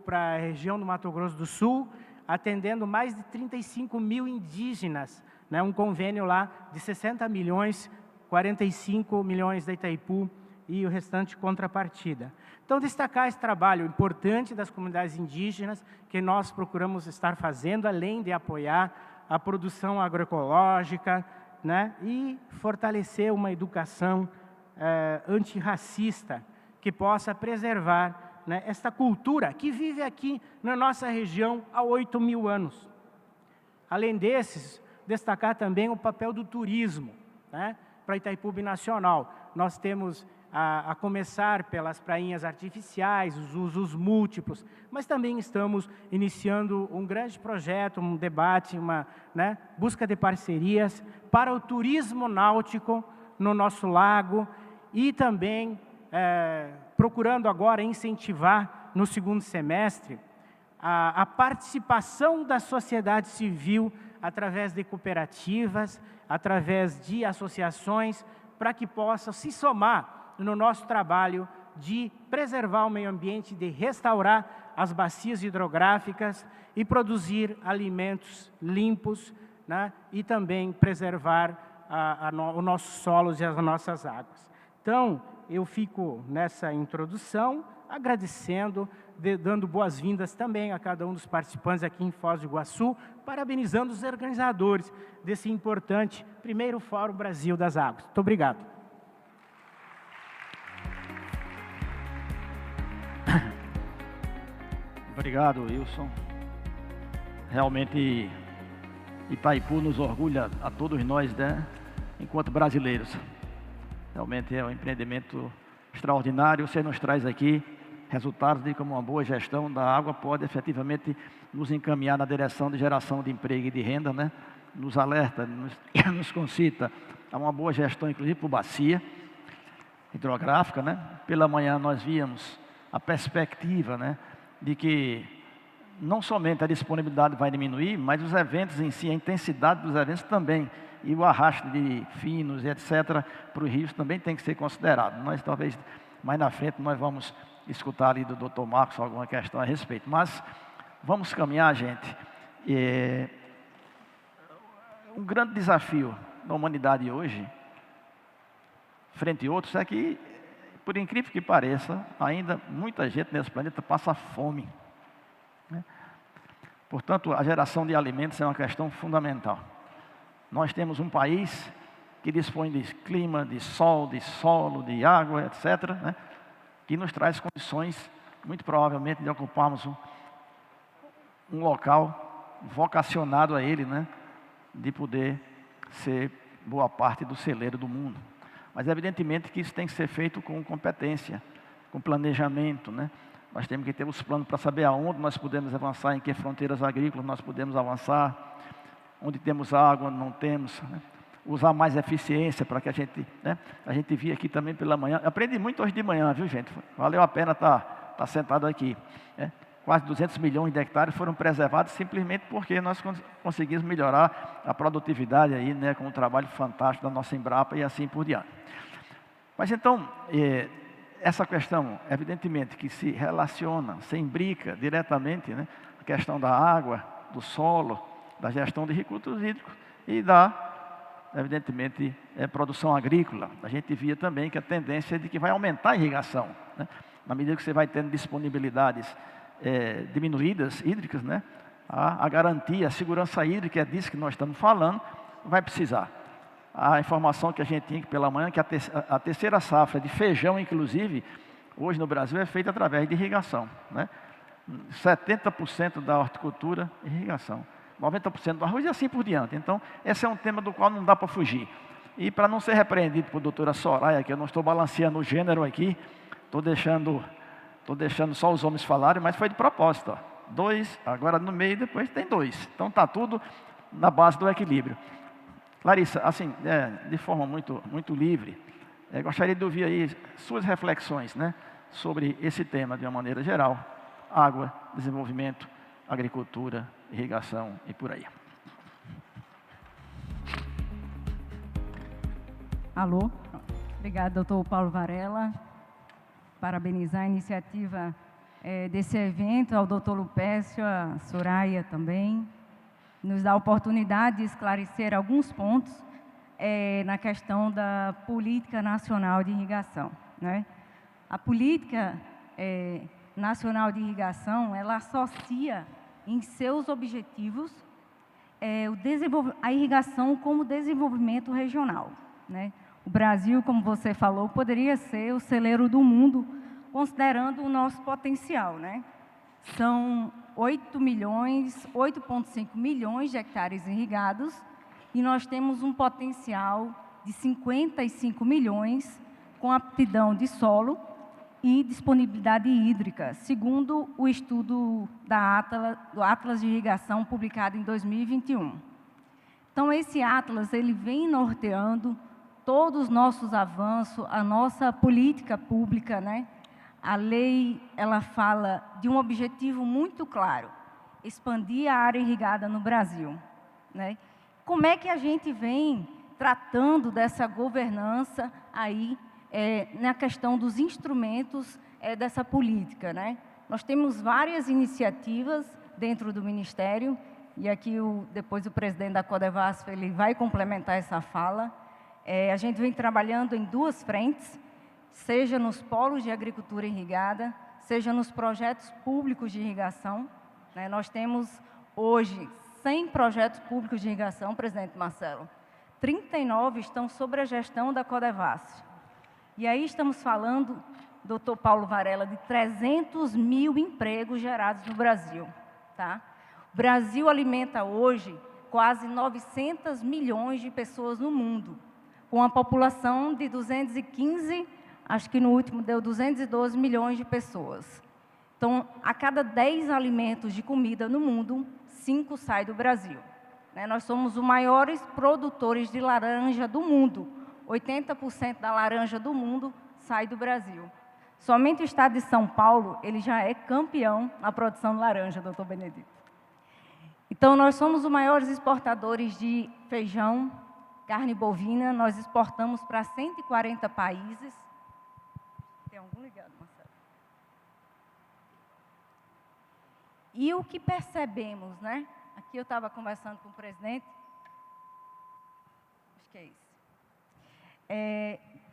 para a região do Mato Grosso do Sul, atendendo mais de 35 mil indígenas, né, um convênio lá de 60 milhões, 45 milhões da Itaipu e o restante contrapartida. Então, destacar esse trabalho importante das comunidades indígenas que nós procuramos estar fazendo, além de apoiar a produção agroecológica, né, e fortalecer uma educação antirracista que possa preservar, né, esta cultura que vive aqui na nossa região há 8 mil anos. Além desses, destacar também o papel do turismo, né, para Itaipu Binacional. Nós temos, a começar pelas prainhas artificiais, os usos múltiplos, mas também estamos iniciando um grande projeto, um debate, uma, né, busca de parcerias para o turismo náutico no nosso lago e também procurando agora incentivar no segundo semestre a participação da sociedade civil através de cooperativas, através de associações, para que possa se somar no nosso trabalho de preservar o meio ambiente, de restaurar as bacias hidrográficas e produzir alimentos limpos, né, e também preservar os nossos solos e as nossas águas. Então, eu fico nessa introdução, agradecendo, dando boas-vindas também a cada um dos participantes aqui em Foz do Iguaçu, parabenizando os organizadores desse importante primeiro Fórum Brasil das Águas. Muito obrigado. Obrigado, Wilson. Realmente, Itaipu nos orgulha a todos nós, né, enquanto brasileiros. Realmente é um empreendimento extraordinário. Você nos traz aqui resultados de como uma boa gestão da água pode efetivamente nos encaminhar na direção de geração de emprego e de renda, né? Nos alerta, nos concita a uma boa gestão, inclusive por bacia hidrográfica, né? Pela manhã nós víamos a perspectiva, né, de que não somente a disponibilidade vai diminuir, mas os eventos em si, a intensidade dos eventos também, e o arrasto de finos e etc. para os rios também tem que ser considerado. Nós talvez mais na frente nós vamos escutar ali do Dr. Marcos alguma questão a respeito, mas vamos caminhar, gente. Um grande desafio da humanidade hoje, frente a outros, é que, por incrível que pareça, ainda muita gente nesse planeta passa fome, né? Portanto, a geração de alimentos é uma questão fundamental. Nós temos um país que dispõe de clima, de sol, de solo, de água, etc., né, que nos traz condições, muito provavelmente, de ocuparmos um local vocacionado a ele, né, de poder ser boa parte do celeiro do mundo. Mas, evidentemente, que isso tem que ser feito com competência, com planejamento, né? Nós temos que ter os planos para saber aonde nós podemos avançar, em que fronteiras agrícolas nós podemos avançar, onde temos água, onde não temos, né? Usar mais eficiência para que a gente via aqui também pela manhã. Aprendi muito hoje de manhã, viu, gente? Valeu a pena estar sentado aqui, né? quase 200 milhões de hectares foram preservados simplesmente porque nós conseguimos melhorar a produtividade aí, né, com um trabalho fantástico da nossa Embrapa e assim por diante. Mas então, essa questão, evidentemente, que se relaciona, se imbrica diretamente, né, a questão da água, do solo, da gestão de recursos hídricos e da, evidentemente, produção agrícola. A gente via também que a tendência é de que vai aumentar a irrigação, né? Na medida que você vai tendo disponibilidades diminuídas hídricas, né? A garantia, a segurança hídrica, é disso que nós estamos falando, vai precisar. A informação que a gente tinha pela manhã, que a terceira safra de feijão, inclusive, hoje no Brasil é feita através de irrigação, né? 70% da horticultura, irrigação. 90% do arroz e assim por diante. Então, esse é um tema do qual não dá para fugir. E para não ser repreendido por doutora Soraya, que eu não estou balanceando o gênero aqui, estou deixando só os homens falarem, mas foi de propósito. Ó. 2, agora no meio, depois tem 2. Então está tudo na base do equilíbrio. Larissa, assim, de forma muito livre, gostaria de ouvir aí suas reflexões, né, sobre esse tema de uma maneira geral: água, desenvolvimento, agricultura, irrigação e por aí. Alô? Obrigada, doutor Paulo Varela. Parabenizar a iniciativa desse evento, ao doutor Lupércio, a Soraya também. Nos dá a oportunidade de esclarecer alguns pontos na questão da Política Nacional de Irrigação, né? A Política Nacional de Irrigação, ela associa em seus objetivos a irrigação como desenvolvimento regional, né? O Brasil, como você falou, poderia ser o celeiro do mundo, considerando o nosso potencial, né? São 8,5 milhões de hectares irrigados e nós temos um potencial de 55 milhões com aptidão de solo e disponibilidade hídrica, segundo o estudo do Atlas de Irrigação, publicado em 2021. Então, esse Atlas, ele vem norteando todos os nossos avanços, a nossa política pública, né? A lei, ela fala de um objetivo muito claro: expandir a área irrigada no Brasil, né? Como é que a gente vem tratando dessa governança aí, na questão dos instrumentos dessa política, né? Nós temos várias iniciativas dentro do Ministério, e aqui depois o presidente da Codevasf, ele vai complementar essa fala. A gente vem trabalhando em duas frentes, seja nos polos de agricultura irrigada, seja nos projetos públicos de irrigação, né? Nós temos hoje 100 projetos públicos de irrigação, presidente Marcelo. 39 estão sob a gestão da Codevasf. E aí estamos falando, doutor Paulo Varela, de 300 mil empregos gerados no Brasil, tá? O Brasil alimenta hoje quase 900 milhões de pessoas no mundo, com uma população de 215, acho que no último deu 212 milhões de pessoas. Então, a cada 10 alimentos de comida no mundo, 5 saem do Brasil, né? Nós somos os maiores produtores de laranja do mundo. 80% da laranja do mundo sai do Brasil. Somente o estado de São Paulo, ele já é campeão na produção de laranja, doutor Benedito. Então, nós somos os maiores exportadores de feijão, carne bovina. Nós exportamos para 140 países. Tem algum ligado, Marcelo? E o que percebemos, né? Aqui eu estava conversando com o presidente. Acho que é isso.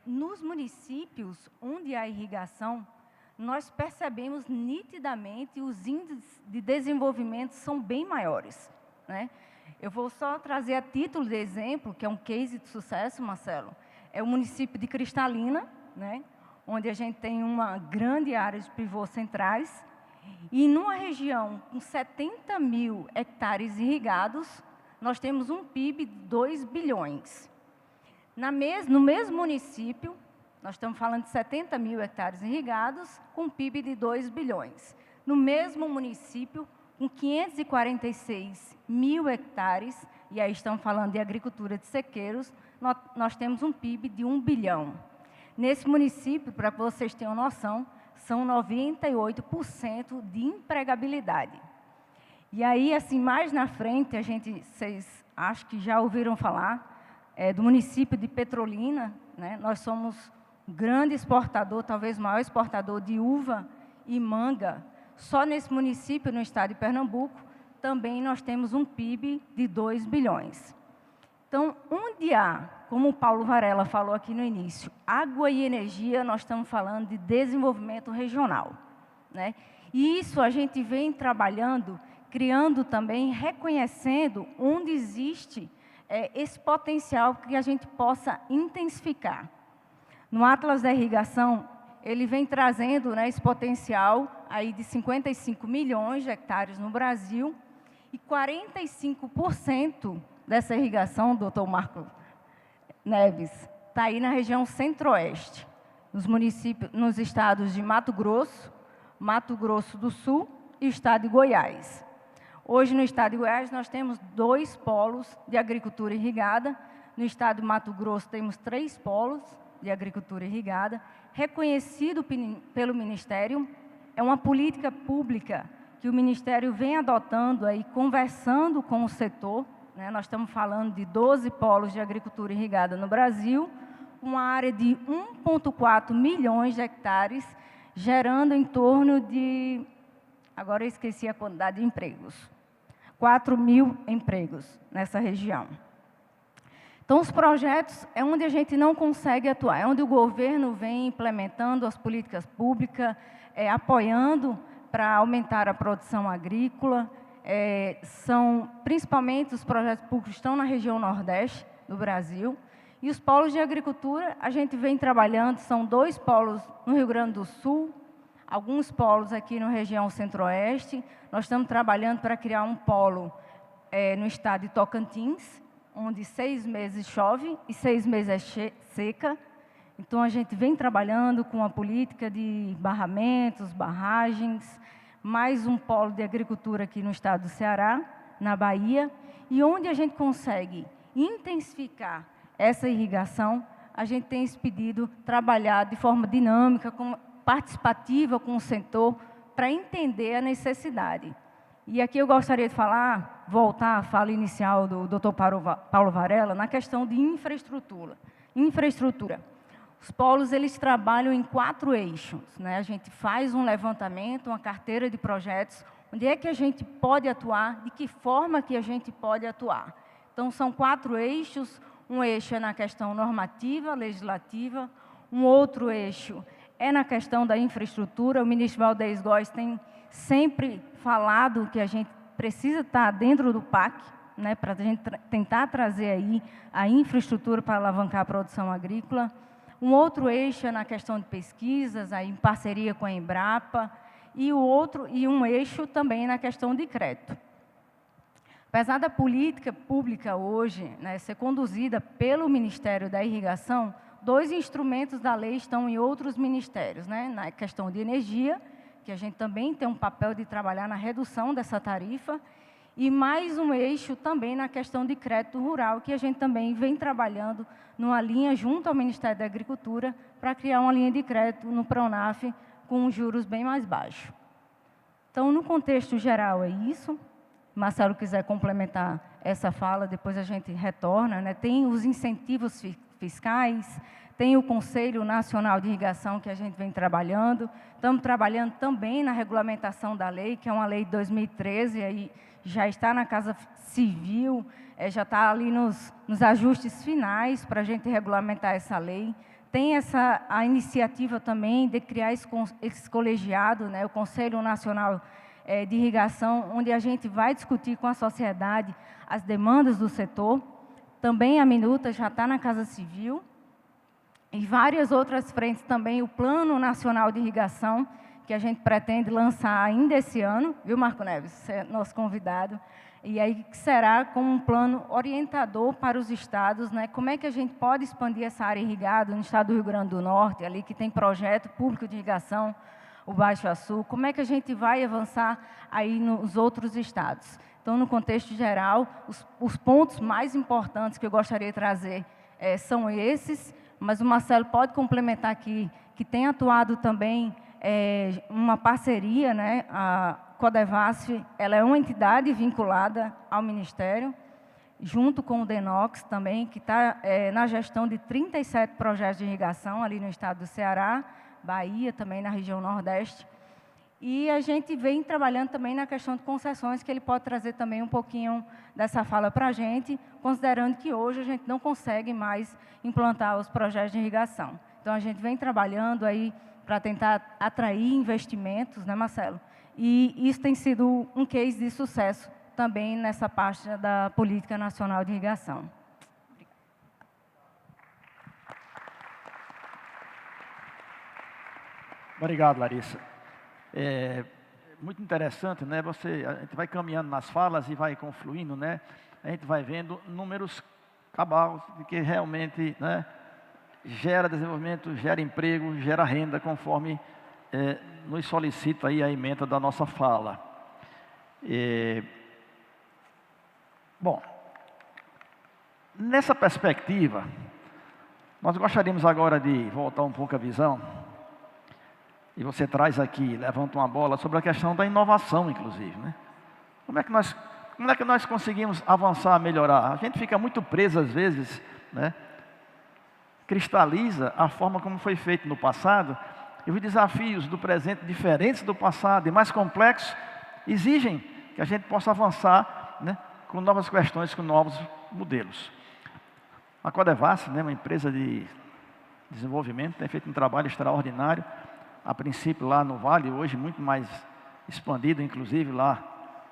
Nos municípios onde há irrigação, nós percebemos nitidamente os índices de desenvolvimento são bem maiores, né? Eu vou só trazer a título de exemplo, que é um case de sucesso, Marcelo. É o município de Cristalina, né? Onde a gente tem uma grande área de pivôs centrais. E numa região com 70 mil hectares irrigados, nós temos um PIB de 2 bilhões. No mesmo município, nós estamos falando de 70 mil hectares irrigados, com um PIB de 2 bilhões. No mesmo município, com 546 mil hectares, e aí estamos falando de agricultura de sequeiros, nós temos um PIB de 1 bilhão. Nesse município, para que vocês tenham noção, são 98% de empregabilidade. E aí, assim, mais na frente, vocês acho que já ouviram falar do município de Petrolina, né? Nós somos um grande exportador, talvez o maior exportador de uva e manga. Só nesse município, no estado de Pernambuco, também nós temos um PIB de 2 bilhões. Então, onde há, como o Paulo Varela falou aqui no início, água e energia, nós estamos falando de desenvolvimento regional, né? E isso a gente vem trabalhando, criando também, reconhecendo onde existe esse potencial que a gente possa intensificar. No Atlas da Irrigação, ele vem trazendo, né, esse potencial aí de 55 milhões de hectares no Brasil, e 45% dessa irrigação, doutor Marco Neves, está aí na região centro-oeste, nos estados de Mato Grosso do Sul e o estado de Goiás. Hoje, no estado de Goiás, nós temos 2 polos de agricultura irrigada. No estado de Mato Grosso, temos 3 polos de agricultura irrigada, reconhecido pelo Ministério. É uma política pública que o Ministério vem adotando, aí, conversando com o setor, né? Nós estamos falando de 12 polos de agricultura irrigada no Brasil, uma área de 1,4 milhões de hectares, gerando em torno de, agora eu esqueci a quantidade de empregos, 4 mil empregos nessa região. Então, os projetos é onde a gente não consegue atuar, é onde o governo vem implementando as políticas públicas, apoiando para aumentar a produção agrícola. São, principalmente, os projetos públicos estão na região Nordeste do Brasil. E os polos de agricultura, a gente vem trabalhando, são 2 polos no Rio Grande do Sul, alguns polos aqui na região Centro-Oeste. Nós estamos trabalhando para criar um polo no estado de Tocantins, onde 6 meses chove e 6 meses é seca. Então, a gente vem trabalhando com a política de barramentos, barragens, mais um polo de agricultura aqui no estado do Ceará, na Bahia, e onde a gente consegue intensificar essa irrigação, a gente tem esse pedido trabalhado de forma dinâmica, participativa com o setor, para entender a necessidade. E aqui eu gostaria de falar, voltar à fala inicial do Dr. Paulo Varela, na questão de infraestrutura. Os polos, eles trabalham em 4 eixos, né? A gente faz um levantamento, uma carteira de projetos, onde é que a gente pode atuar, de que forma que a gente pode atuar. Então, são 4 eixos, um eixo é na questão normativa, legislativa, um outro eixo é na questão da infraestrutura. O ministro Valdez Góes tem sempre falado que a gente precisa estar dentro do PAC, né, para a gente tentar trazer aí a infraestrutura para alavancar a produção agrícola. Um outro eixo é na questão de pesquisas, aí em parceria com a Embrapa, e um eixo também na questão de crédito. Apesar da política pública hoje, né, ser conduzida pelo Ministério da Irrigação, 2 instrumentos da lei estão em outros ministérios, né, na questão de energia, que a gente também tem um papel de trabalhar na redução dessa tarifa, e mais um eixo também na questão de crédito rural, que a gente também vem trabalhando numa linha junto ao Ministério da Agricultura para criar uma linha de crédito no Pronaf com juros bem mais baixos. Então, no contexto geral, é isso. Marcelo quiser complementar essa fala, depois a gente retorna, né? Tem os incentivos fiscais, tem o Conselho Nacional de Irrigação que a gente vem trabalhando. Estamos trabalhando também na regulamentação da lei, que é uma lei de 2013, aí já está na Casa Civil, já está ali nos ajustes finais para a gente regulamentar essa lei. Tem a iniciativa também de criar esse colegiado, né, o Conselho Nacional de Irrigação, onde a gente vai discutir com a sociedade as demandas do setor. Também a minuta já está na Casa Civil. E várias outras frentes também, o Plano Nacional de Irrigação, que a gente pretende lançar ainda esse ano, viu, Marco Neves? Você é nosso convidado. E aí será como um plano orientador para os estados, né? Como é que a gente pode expandir essa área irrigada no estado do Rio Grande do Norte, ali que tem projeto público de irrigação, o Baixo Açu, como é que a gente vai avançar aí nos outros estados. Então, no contexto geral, os pontos mais importantes que eu gostaria de trazer são esses, mas o Marcelo pode complementar aqui, que tem atuado também uma parceria, né? A Codevasf, ela é uma entidade vinculada ao Ministério, junto com o DENOX também, que está na gestão de 37 projetos de irrigação ali no estado do Ceará, Bahia, também na região Nordeste. E a gente vem trabalhando também na questão de concessões, que ele pode trazer também um pouquinho dessa fala para a gente, considerando que hoje a gente não consegue mais implantar os projetos de irrigação. Então, a gente vem trabalhando aí para tentar atrair investimentos, né, Marcelo? E isso tem sido um case de sucesso também nessa parte da Política Nacional de Irrigação. Obrigado, Larissa. É muito interessante, né? A gente vai caminhando nas falas e vai confluindo, né? A gente vai vendo números cabalos de que realmente, né, gera desenvolvimento, gera emprego, gera renda, conforme nos solicita aí a ementa da nossa fala. Bom, nessa perspectiva, nós gostaríamos agora de voltar um pouco a visão. E você traz aqui, levanta uma bola sobre a questão da inovação, inclusive, né? Como é que nós conseguimos avançar, melhorar? A gente fica muito preso às vezes, né? Cristaliza a forma como foi feito no passado, e os desafios do presente, diferentes do passado e mais complexos, exigem que a gente possa avançar, né, com novas questões, com novos modelos. A Codevasf, né, uma empresa de desenvolvimento, tem feito um trabalho extraordinário, a princípio lá no Vale, hoje muito mais expandido, inclusive lá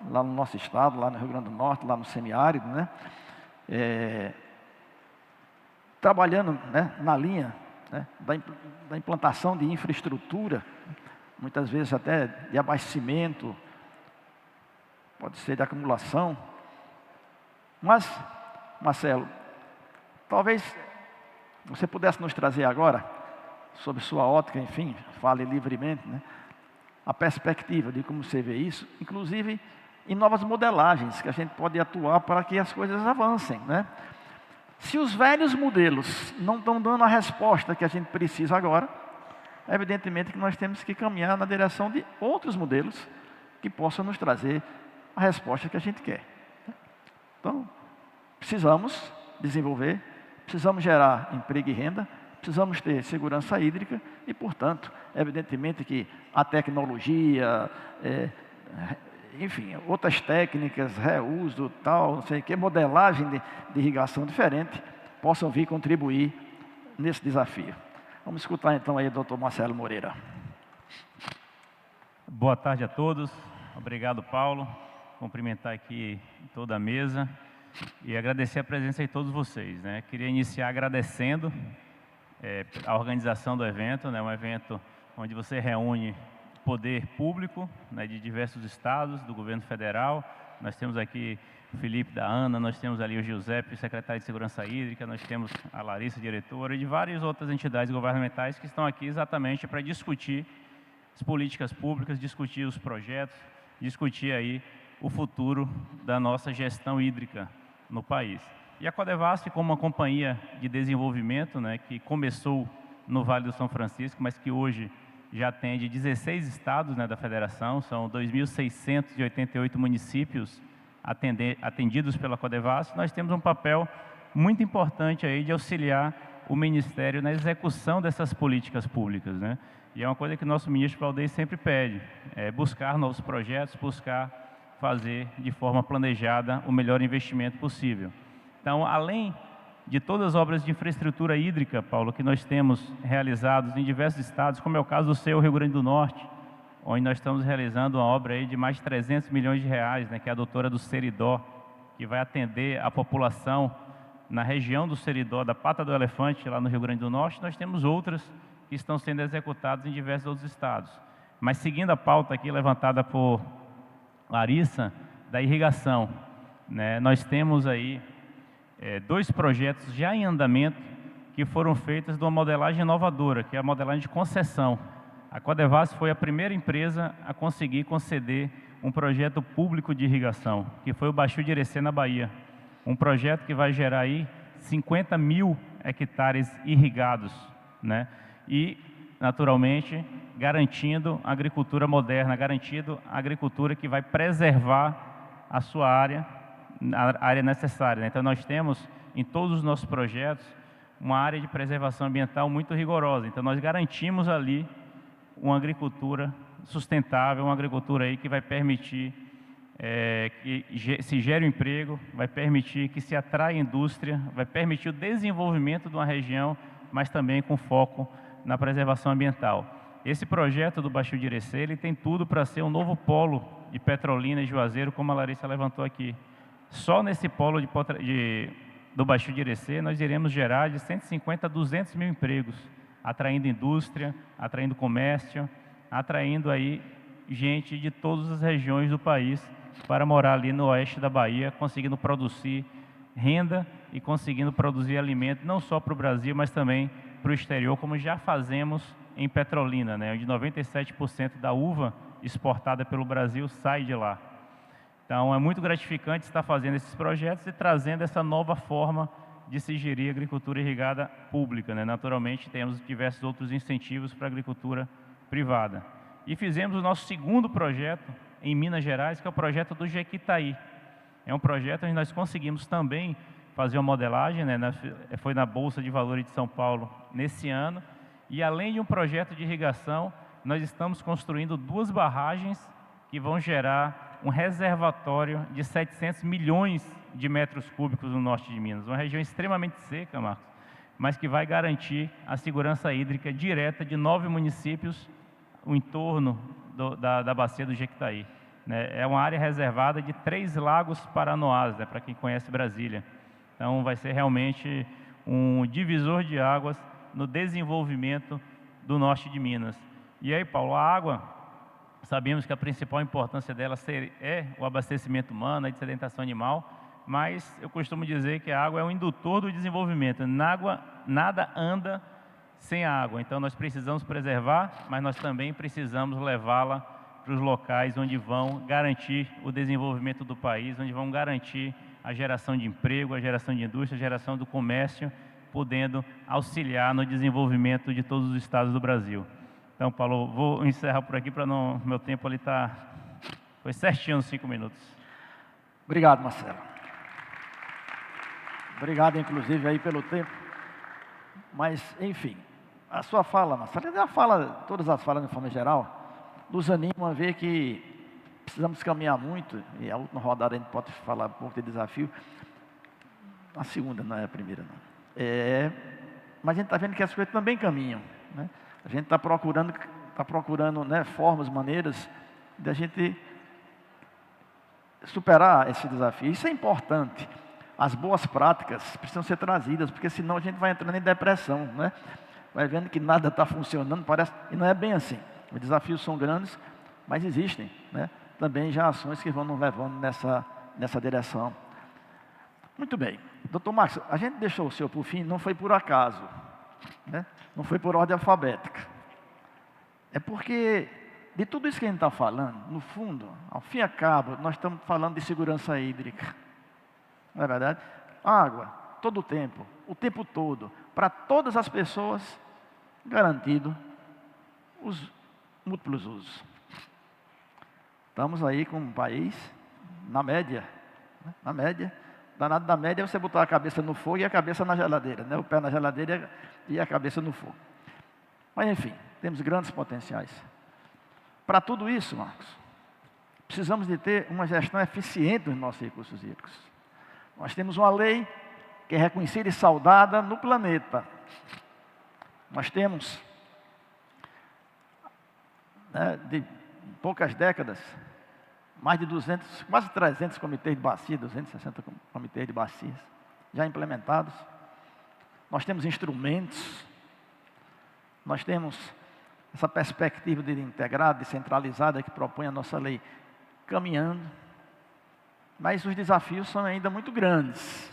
no nosso estado, lá no Rio Grande do Norte, lá no semiárido, né? Trabalhando, né, na linha, né, da implantação de infraestrutura, muitas vezes até de abastecimento, pode ser de acumulação. Mas, Marcelo, talvez você pudesse nos trazer agora, sob sua ótica, enfim, fale livremente, né, a perspectiva de como você vê isso, inclusive em novas modelagens que a gente pode atuar para que as coisas avancem, né? Se os velhos modelos não estão dando a resposta que a gente precisa agora, evidentemente que nós temos que caminhar na direção de outros modelos que possam nos trazer a resposta que a gente quer. Então, precisamos desenvolver, precisamos gerar emprego e renda, precisamos ter segurança hídrica e, portanto, evidentemente que a tecnologia, enfim, outras técnicas, reuso, tal, não sei o que, modelagem de irrigação diferente, possam vir contribuir nesse desafio. Vamos escutar então aí o Dr. Marcelo Moreira. Boa tarde a todos. Obrigado, Paulo. Cumprimentar aqui toda a mesa e agradecer a presença de todos vocês, né? Queria iniciar agradecendo a organização do evento, né? Um evento onde você reúne poder público, né, de diversos estados, do governo federal. Nós temos aqui o Felipe da ANA, nós temos ali o Giuseppe, secretário de Segurança Hídrica, nós temos a Larissa, diretora, e de várias outras entidades governamentais que estão aqui exatamente para discutir as políticas públicas, discutir os projetos, discutir aí o futuro da nossa gestão hídrica no país. E a Codevasf, como uma companhia de desenvolvimento, né, que começou no Vale do São Francisco, mas que hoje já atende 16 estados, né, da federação, são 2.688 municípios atendidos pela Codevasf. Nós temos um papel muito importante aí de auxiliar o Ministério na execução dessas políticas públicas, né? E é uma coisa que o nosso ministro Valdez sempre pede, buscar novos projetos, buscar fazer de forma planejada o melhor investimento possível. Então, além de todas as obras de infraestrutura hídrica, Paulo, que nós temos realizados em diversos estados, como é o caso do seu Rio Grande do Norte, onde nós estamos realizando uma obra aí de mais de 300 milhões de reais, né, que é a doutora do Seridó, que vai atender a população na região do Seridó, da Pata do Elefante, lá no Rio Grande do Norte. Nós temos outras que estão sendo executadas em diversos outros estados. Mas seguindo a pauta aqui levantada por Larissa, da irrigação, né, nós temos aí dois projetos já em andamento que foram feitos de uma modelagem inovadora, que é a modelagem de concessão. A Codevasf foi a primeira empresa a conseguir conceder um projeto público de irrigação, que foi o Baixio de Irecê, na Bahia. Um projeto que vai gerar aí 50 mil hectares irrigados, né? E naturalmente, garantindo a agricultura moderna, garantindo a agricultura que vai preservar a sua área, a área necessária, né? Então, nós temos, em todos os nossos projetos, uma área de preservação ambiental muito rigorosa. Então, nós garantimos ali uma agricultura sustentável, uma agricultura aí que vai permitir que se gere um emprego, vai permitir que se atraia indústria, vai permitir o desenvolvimento de uma região, mas também com foco na preservação ambiental. Esse projeto do Baixio de Irecê, ele tem tudo para ser um novo polo de Petrolina e Juazeiro, como a Larissa levantou aqui. Só nesse polo do Baixio de Irecê, nós iremos gerar de 150 a 200 mil empregos, atraindo indústria, atraindo comércio, atraindo aí gente de todas as regiões do país para morar ali no oeste da Bahia, conseguindo produzir renda e conseguindo produzir alimento não só para o Brasil, mas também para o exterior, como já fazemos em Petrolina, né, onde 97% da uva exportada pelo Brasil sai de lá. Então, é muito gratificante estar fazendo esses projetos e trazendo essa nova forma de se gerir a agricultura irrigada pública, né? Naturalmente, temos diversos outros incentivos para a agricultura privada. E fizemos o nosso segundo projeto em Minas Gerais, que é o projeto do Jequitaí. É um projeto onde nós conseguimos também fazer uma modelagem, né? Foi na Bolsa de Valores de São Paulo nesse ano. E além de um projeto de irrigação, nós estamos construindo 2 barragens que vão gerar um reservatório de 700 milhões de metros cúbicos no norte de Minas. Uma região extremamente seca, Marcos, mas que vai garantir a segurança hídrica direta de 9 municípios, o entorno da bacia do Jequitaí, né? É uma área reservada de 3 lagos paranoás, né, para quem conhece Brasília. Então, vai ser realmente um divisor de águas no desenvolvimento do norte de Minas. E aí, Paulo, a água, sabemos que a principal importância dela é o abastecimento humano, a sedentação animal, mas eu costumo dizer que a água é um indutor do desenvolvimento. Nada anda sem a água. Então, nós precisamos preservar, mas nós também precisamos levá-la para os locais onde vão garantir o desenvolvimento do país, onde vão garantir a geração de emprego, a geração de indústria, a geração do comércio, podendo auxiliar no desenvolvimento de todos os estados do Brasil. Então, Paulo, vou encerrar por aqui para não... Meu tempo ali foi certinho nos 5 minutos. Obrigado, Marcelo. Obrigado, inclusive, aí pelo tempo. Mas, enfim, a sua fala, Marcelo, todas as falas de forma geral, nos animam a ver que precisamos caminhar muito, e a última rodada a gente pode falar um pouco de desafio. A segunda, não é a primeira, não. Mas a gente está vendo que as coisas também caminham, né? A gente está procurando, né, formas, maneiras de a gente superar esse desafio. Isso é importante. As boas práticas precisam ser trazidas, porque senão a gente vai entrando em depressão, né? Vai vendo que nada está funcionando, parece, e não é bem assim. Os desafios são grandes, mas existem, né, também já ações que vão nos levando nessa direção. Muito bem. Doutor Marcos, a gente deixou o senhor por fim, não foi por acaso, né? Não foi por ordem alfabética. É porque, de tudo isso que a gente está falando, no fundo, ao fim e a cabo, nós estamos falando de segurança hídrica. Não é verdade? Água, todo o tempo todo, para todas as pessoas, garantido os múltiplos usos. Estamos aí com um país, na média, né? Na média, danado da média é você botar a cabeça no fogo e a cabeça na geladeira, né? O pé na geladeira e a cabeça no fogo. Mas, enfim, temos grandes potenciais. Para tudo isso, Marcos, precisamos de ter uma gestão eficiente dos nossos recursos hídricos. Nós temos uma lei que é reconhecida e saudada no planeta. Nós temos, né, de poucas décadas, mais de 200, quase 300 comitês de bacia, 260 comitês de bacias já implementados. Nós temos instrumentos, nós temos essa perspectiva de integrada, descentralizada que propõe a nossa lei caminhando, mas os desafios são ainda muito grandes.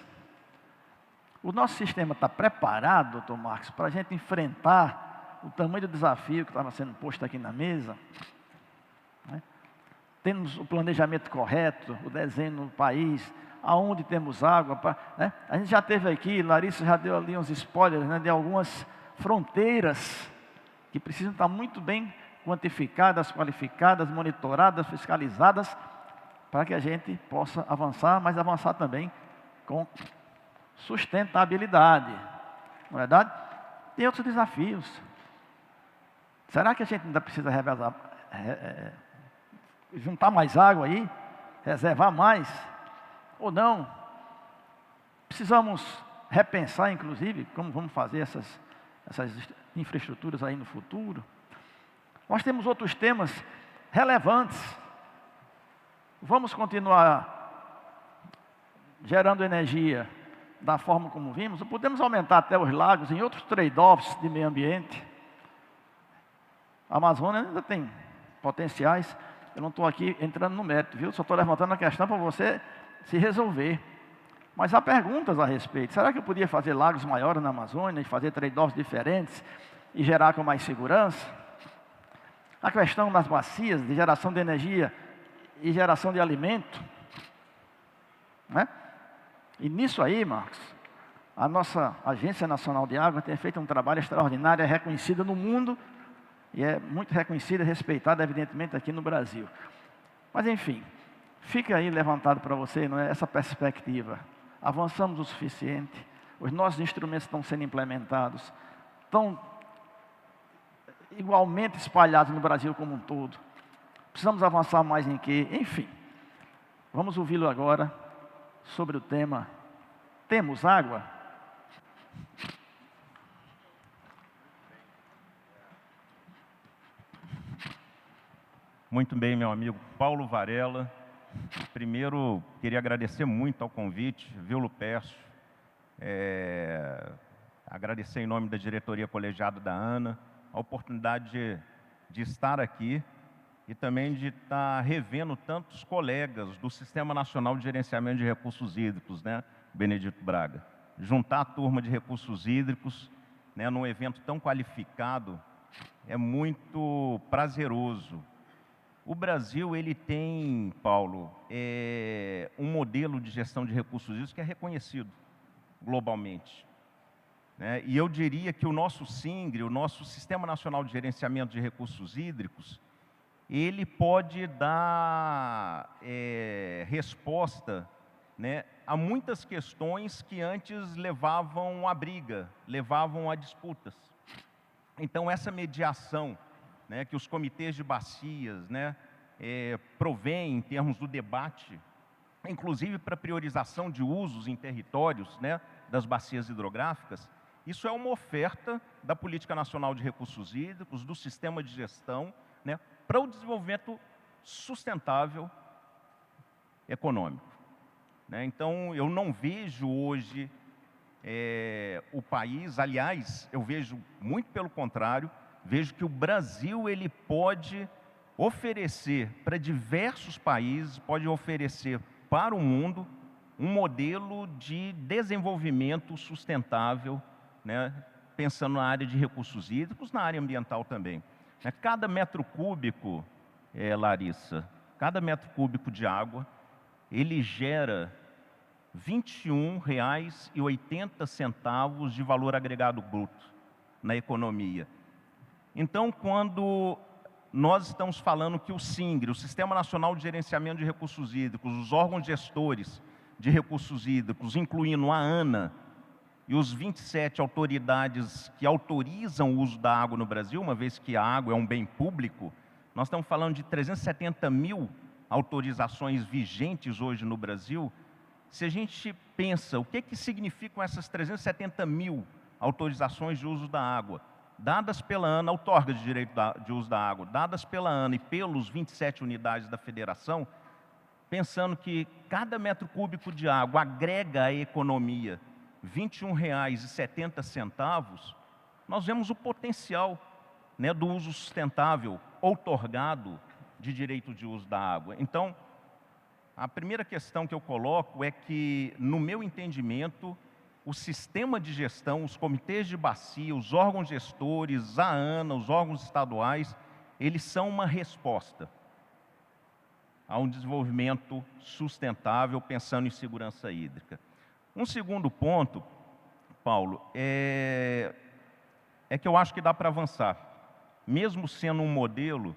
O nosso sistema está preparado, doutor Marcos, para a gente enfrentar o tamanho do desafio que estava sendo posto aqui na mesa, né? Temos o planejamento correto, o desenho no país, aonde temos água, né? A gente já teve aqui, Larissa já deu ali uns spoilers, né, de algumas fronteiras que precisam estar muito bem quantificadas, qualificadas, monitoradas, fiscalizadas, para que a gente possa avançar, mas avançar também com sustentabilidade. Não é verdade? Tem outros desafios. Será que a gente ainda precisa revezar, juntar mais água aí? Reservar mais? Ou não? Precisamos repensar, inclusive, como vamos fazer essas infraestruturas aí no futuro. Nós temos outros temas relevantes. Vamos continuar gerando energia da forma como vimos? Ou podemos aumentar até os lagos em outros trade-offs de meio ambiente? A Amazônia ainda tem potenciais. Eu não estou aqui entrando no mérito, viu? Só estou levantando a questão para você se resolver. Mas há perguntas a respeito. Será que eu podia fazer lagos maiores na Amazônia e fazer trade-offs diferentes e gerar com mais segurança? A questão das bacias de geração de energia e geração de alimento, né? E nisso aí, Marcos, a nossa Agência Nacional de Água tem feito um trabalho extraordinário, é reconhecida no mundo e é muito reconhecida e respeitada, evidentemente, aqui no Brasil. Mas, enfim, fica aí levantado para você, não é, essa perspectiva. Avançamos o suficiente, os nossos instrumentos estão sendo implementados, estão igualmente espalhados no Brasil como um todo. Precisamos avançar mais em quê? Enfim, vamos ouvi-lo agora sobre o tema Temos Água? Muito bem, meu amigo Paulo Varela. Primeiro, queria agradecer muito ao convite, viu, Lupércio? Agradecer em nome da diretoria colegiada da ANA, a oportunidade de estar aqui e também de estar revendo tantos colegas do Sistema Nacional de Gerenciamento de Recursos Hídricos, né, Benedito Braga. Juntar a turma de recursos hídricos, né, num evento tão qualificado é muito prazeroso. O Brasil, ele tem, Paulo, um modelo de gestão de recursos hídricos que é reconhecido globalmente, né? E eu diria que o nosso SINGRE, o nosso Sistema Nacional de Gerenciamento de Recursos Hídricos, ele pode dar resposta, né, a muitas questões que antes levavam a briga, levavam a disputas. Então, essa mediação, né, que os comitês de bacias, né, provêm em termos do debate, inclusive para priorização de usos em territórios, né, das bacias hidrográficas, isso é uma oferta da Política Nacional de Recursos Hídricos, do sistema de gestão, né, para o desenvolvimento sustentável econômico, né? Então, eu não vejo hoje o país, aliás, eu vejo muito pelo contrário, vejo que o Brasil ele pode oferecer para diversos países, pode oferecer para o mundo um modelo de desenvolvimento sustentável, né, pensando na área de recursos hídricos, na área ambiental também. Cada metro cúbico, Larissa, cada metro cúbico de água, ele gera R$ 21,80 de valor agregado bruto na economia. Então, quando nós estamos falando que o SINGRE, o Sistema Nacional de Gerenciamento de Recursos Hídricos, os órgãos gestores de recursos hídricos, incluindo a ANA e os 27 autoridades que autorizam o uso da água no Brasil, uma vez que a água é um bem público, nós estamos falando de 370 mil autorizações vigentes hoje no Brasil. Se a gente pensa, o que significam essas 370 mil autorizações de uso da água, dadas pela ANA, outorga de direito de uso da água, dadas pela ANA e pelos 27 unidades da federação, pensando que cada metro cúbico de água agrega à economia R$ 21,70, nós vemos o potencial, né, do uso sustentável outorgado de direito de uso da água. Então, a primeira questão que eu coloco é que, no meu entendimento, o sistema de gestão, os comitês de bacia, os órgãos gestores, a ANA, os órgãos estaduais, eles são uma resposta a um desenvolvimento sustentável pensando em segurança hídrica. Um segundo ponto, Paulo, é que eu acho que dá para avançar, mesmo sendo um modelo,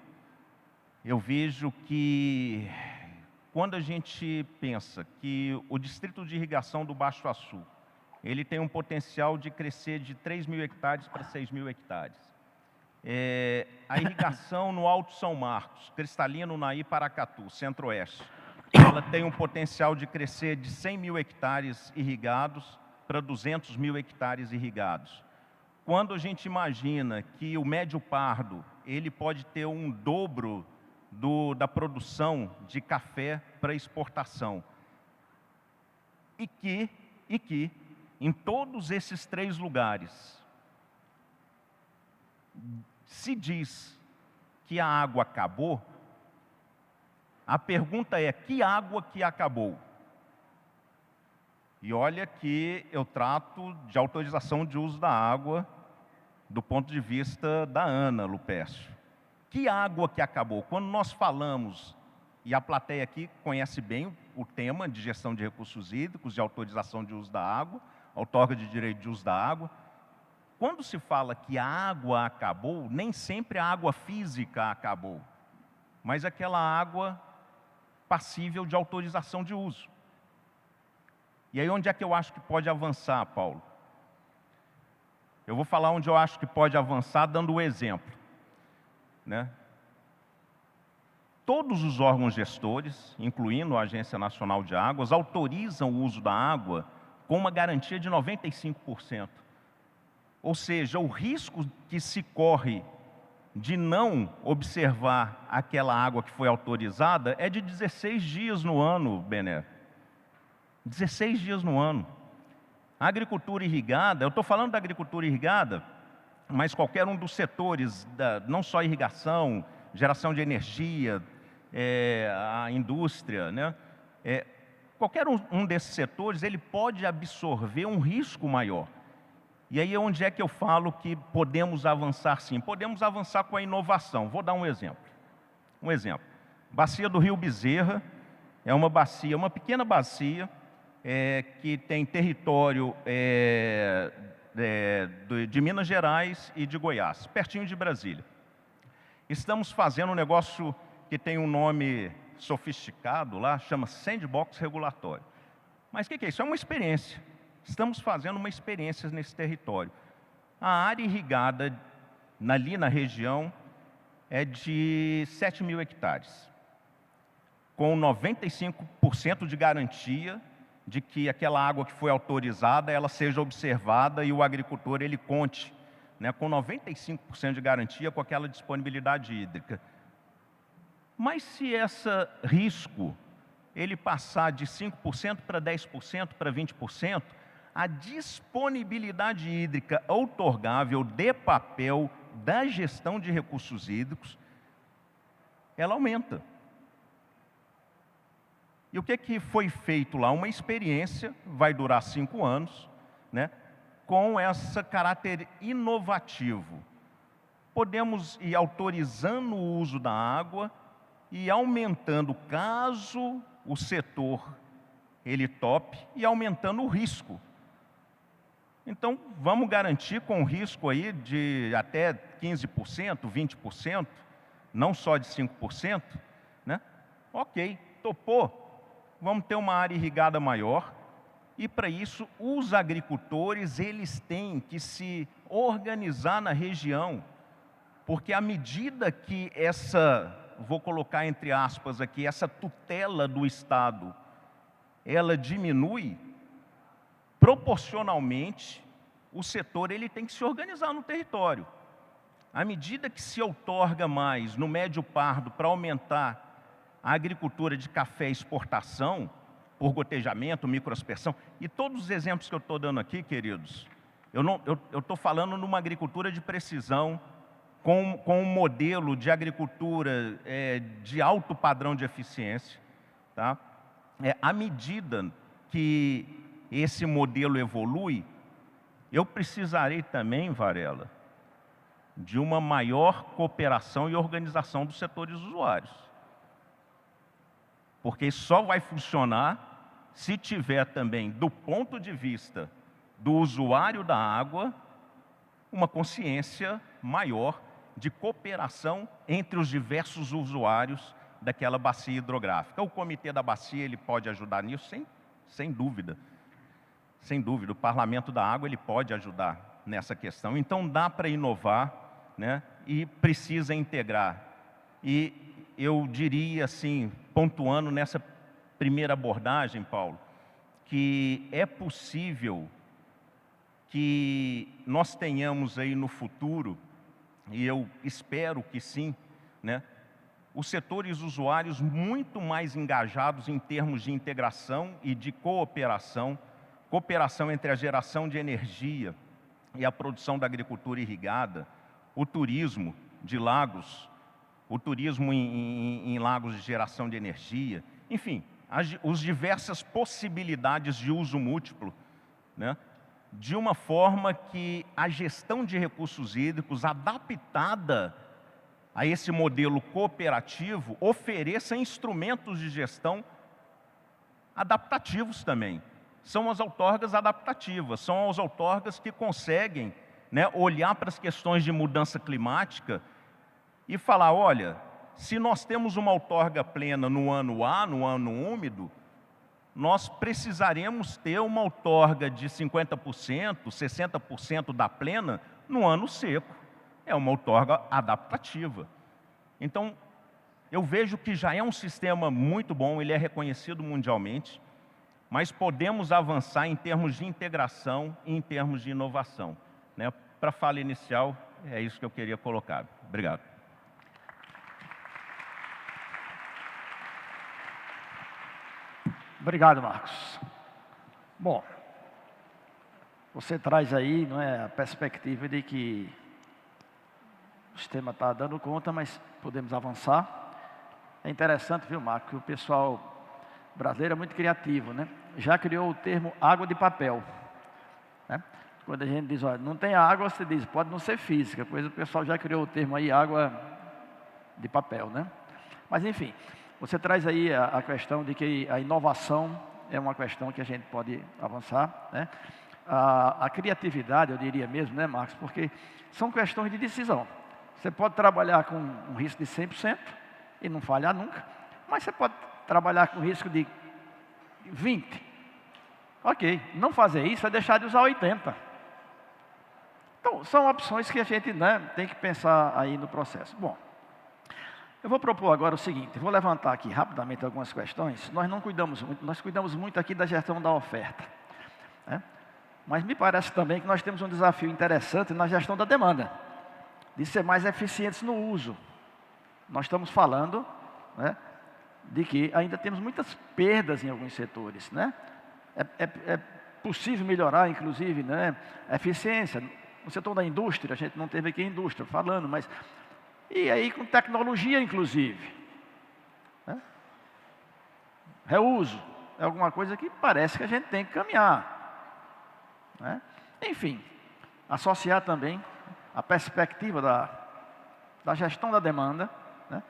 eu vejo que quando a gente pensa que o distrito de irrigação do Baixo Açu, ele tem um potencial de crescer de 3.000 hectares para 6.000 hectares. A irrigação no Alto São Marcos, Cristalino, Naí, Paracatu, Centro-Oeste, ela tem um potencial de crescer de 100.000 hectares irrigados para 200.000 hectares irrigados. Quando a gente imagina que o médio pardo, ele pode ter um dobro da produção de café para exportação, e que em todos esses 3 lugares se diz que a água acabou, a pergunta é: que água que acabou? E olha que eu trato de autorização de uso da água do ponto de vista da ANA, Lupércio. Que água que acabou? Quando nós falamos, e a plateia aqui conhece bem o tema de gestão de recursos hídricos, de autorização de uso da água, outorga de direito de uso da água, quando se fala que a água acabou, nem sempre a água física acabou, mas aquela água passível de autorização de uso. E aí onde é que eu acho que pode avançar, Paulo? Eu vou falar onde eu acho que pode avançar dando o exemplo, né? Todos os órgãos gestores, incluindo a Agência Nacional de Águas, autorizam o uso da água com uma garantia de 95%. Ou seja, o risco que se corre de não observar aquela água que foi autorizada é de 16 dias no ano, Bené. 16 dias no ano. A agricultura irrigada, eu estou falando da agricultura irrigada, mas qualquer um dos setores, não só irrigação, geração de energia, a indústria, né? Qualquer um desses setores, ele pode absorver um risco maior. E aí onde é que eu falo que podemos avançar sim? Podemos avançar com a inovação. Vou dar um exemplo. Bacia do Rio Bezerra é uma bacia, uma pequena bacia, que tem território de Minas Gerais e de Goiás, pertinho de Brasília. Estamos fazendo um negócio que tem um nome sofisticado lá, chama Sandbox Regulatório. Mas o que é isso? É uma experiência. Estamos fazendo uma experiência nesse território. A área irrigada ali na região é de 7.000 hectares, com 95% de garantia de que aquela água que foi autorizada, ela seja observada e o agricultor ele conte, né, com 95% de garantia com aquela disponibilidade hídrica. Mas se esse risco ele passar de 5% para 10%, para 20%, a disponibilidade hídrica outorgável de papel da gestão de recursos hídricos, ela aumenta. E o que foi feito lá? Uma experiência, vai durar 5 anos, né, com esse caráter inovativo. Podemos ir autorizando o uso da água e aumentando, caso o setor ele tope, e aumentando o risco. Então, vamos garantir com risco aí de até 15%, 20%, não só de 5%, né? Ok, topou. Vamos ter uma área irrigada maior, e para isso os agricultores eles têm que se organizar na região, porque à medida que vou colocar entre aspas aqui, essa tutela do Estado, ela diminui, proporcionalmente o setor ele tem que se organizar no território. À medida que se outorga mais no médio pardo para aumentar a agricultura de café exportação, por gotejamento, microaspersão, e todos os exemplos que eu estou dando aqui, queridos, eu estou falando numa agricultura de precisão, com um modelo de agricultura de alto padrão de eficiência, tá? À medida que esse modelo evolui, eu precisarei também, Varela, de uma maior cooperação e organização dos setores usuários. Porque só vai funcionar se tiver também, do ponto de vista do usuário da água, uma consciência maior de cooperação entre os diversos usuários daquela bacia hidrográfica. O comitê da bacia ele pode ajudar nisso, sem dúvida. Sem dúvida, o Parlamento da Água ele pode ajudar nessa questão. Então, dá para inovar, né? E precisa integrar. E eu diria assim, pontuando nessa primeira abordagem, Paulo, que é possível que nós tenhamos aí no futuro, e eu espero que sim, né, os setores usuários muito mais engajados em termos de integração e de cooperação entre a geração de energia e a produção da agricultura irrigada, o turismo de lagos, o turismo em lagos de geração de energia, enfim, as diversas possibilidades de uso múltiplo, né, de uma forma que a gestão de recursos hídricos adaptada a esse modelo cooperativo ofereça instrumentos de gestão adaptativos também. São as outorgas adaptativas, são as outorgas que conseguem, né, olhar para as questões de mudança climática e falar, olha, se nós temos uma outorga plena no ano A, no ano úmido, nós precisaremos ter uma outorga de 50%, 60% da plena no ano seco. É uma outorga adaptativa. Então, eu vejo que já é um sistema muito bom, ele é reconhecido mundialmente, mas podemos avançar em termos de integração e em termos de inovação, né? Para a fala inicial, é isso que eu queria colocar. Obrigado. Obrigado, Marcos. Bom, você traz aí, não é, a perspectiva de que o sistema está dando conta, mas podemos avançar. É interessante, viu, Marcos, que o pessoal brasileiro é muito criativo, né? Já criou o termo água de papel, né? Quando a gente diz, olha, não tem água, você diz, pode não ser física, pois o pessoal já criou o termo aí água de papel, né? Mas enfim, você traz aí a questão de que a inovação é uma questão que a gente pode avançar, né? A criatividade, eu diria mesmo, né, Marcos? Porque são questões de decisão. Você pode trabalhar com um risco de 100% e não falhar nunca, mas você pode trabalhar com risco de 20%. Ok, não fazer isso é deixar de usar 80%. Então, são opções que a gente, né, tem que pensar aí no processo. Bom, eu vou propor agora o seguinte, vou levantar aqui rapidamente algumas questões. Nós não cuidamos muito, nós cuidamos muito aqui da gestão da oferta, né? Mas me parece também que nós temos um desafio interessante na gestão da demanda, de ser mais eficientes no uso. Nós estamos falando, né, de que ainda temos muitas perdas em alguns setores, né? É possível melhorar, inclusive, né, a eficiência. No setor da indústria, a gente não teve aqui a indústria falando, mas... E aí com tecnologia, inclusive, né? Reuso é alguma coisa que parece que a gente tem que caminhar, né? Enfim, associar também a perspectiva da gestão da demanda, né?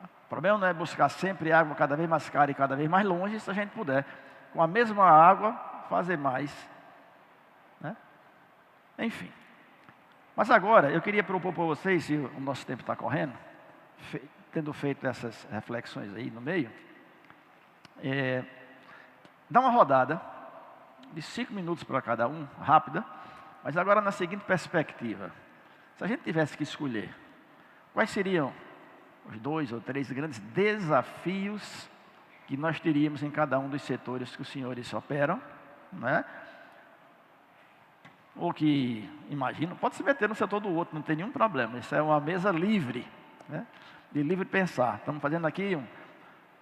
O problema não é buscar sempre água cada vez mais cara e cada vez mais longe, se a gente puder, com a mesma água, fazer mais, né? Enfim. Mas agora, eu queria propor para vocês, se o nosso tempo está correndo, tendo feito essas reflexões aí no meio, dar uma rodada de 5 minutos para cada um, rápida, mas agora na seguinte perspectiva. Se a gente tivesse que escolher, quais seriam os 2 ou 3 grandes desafios que nós teríamos em cada um dos setores que os senhores operam, né? Ou que, imagina, pode se meter no setor do outro, não tem nenhum problema. Isso é uma mesa livre, né? De livre pensar. Estamos fazendo aqui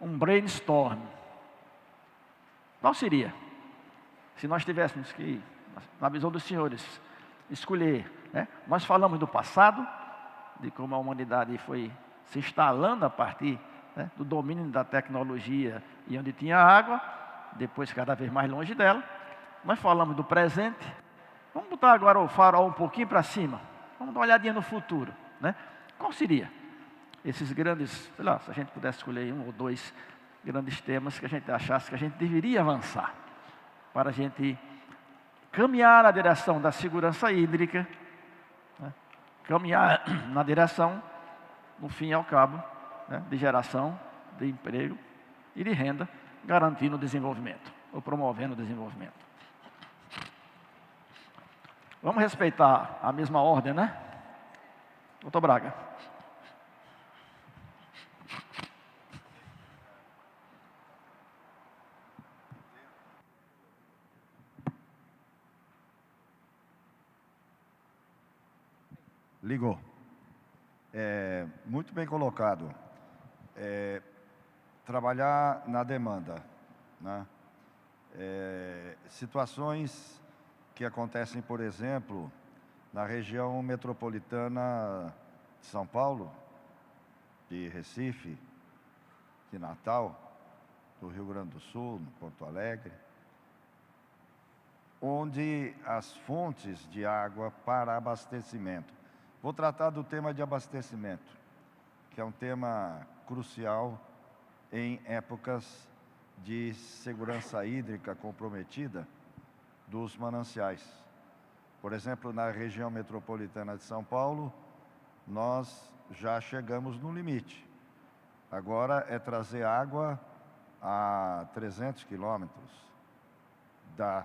um brainstorm. Qual seria? Se nós tivéssemos que, na visão dos senhores, escolher, né? Nós falamos do passado, de como a humanidade foi se instalando a partir, né, do domínio da tecnologia e onde tinha água, depois cada vez mais longe dela. Nós falamos do presente. Vamos botar agora o farol um pouquinho para cima. Vamos dar uma olhadinha no futuro, né? Qual seria esses grandes, sei lá, se a gente pudesse escolher 1 ou 2 grandes temas que a gente achasse que a gente deveria avançar para a gente caminhar na direção da segurança hídrica, né? caminhar na direção, no fim e ao cabo, né, de geração de emprego e de renda, garantindo o desenvolvimento, ou promovendo o desenvolvimento. Vamos respeitar a mesma ordem, né? Doutor Braga. Ligou. Muito bem colocado. Trabalhar na demanda, né? Situações que acontecem, por exemplo, na região metropolitana de São Paulo, de Recife, de Natal, do Rio Grande do Sul, no Porto Alegre, onde as fontes de água para abastecimento. Vou tratar do tema de abastecimento, que é um tema crucial em épocas de segurança hídrica comprometida dos mananciais. Por exemplo, na região metropolitana de São Paulo, nós já chegamos no limite. Agora é trazer água a 300 quilômetros da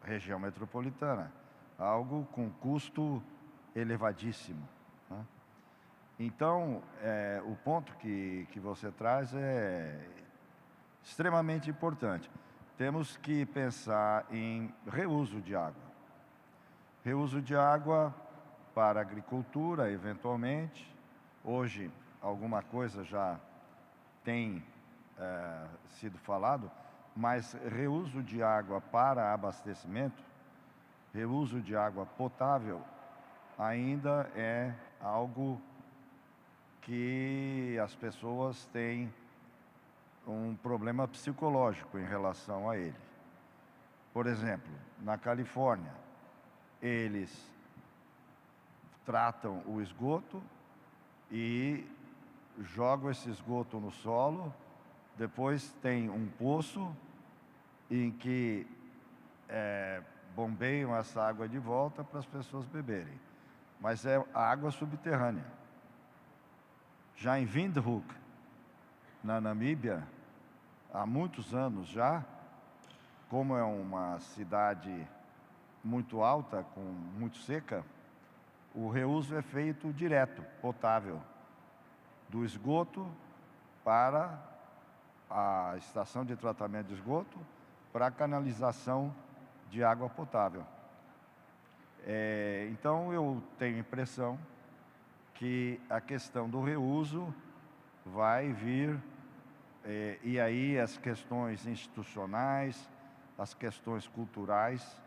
região metropolitana, algo com custo elevadíssimo, né? Então, o ponto que você traz é extremamente importante. Temos que pensar em reuso de água. Reuso de água para a agricultura, eventualmente. Hoje, alguma coisa já tem sido falado, mas reuso de água para abastecimento, reuso de água potável, ainda é algo que as pessoas têm um problema psicológico em relação a ele. Por exemplo, na Califórnia, eles tratam o esgoto e jogam esse esgoto no solo, depois tem um poço em que bombeiam essa água de volta para as pessoas beberem. Mas é água subterrânea. Já em Windhoek, na Namíbia, há muitos anos já, como é uma cidade muito alta, muito seca, o reuso é feito direto, potável, do esgoto para a estação de tratamento de esgoto, para a canalização de água potável. Então, eu tenho a impressão que a questão do reuso vai vir, e aí as questões institucionais, as questões culturais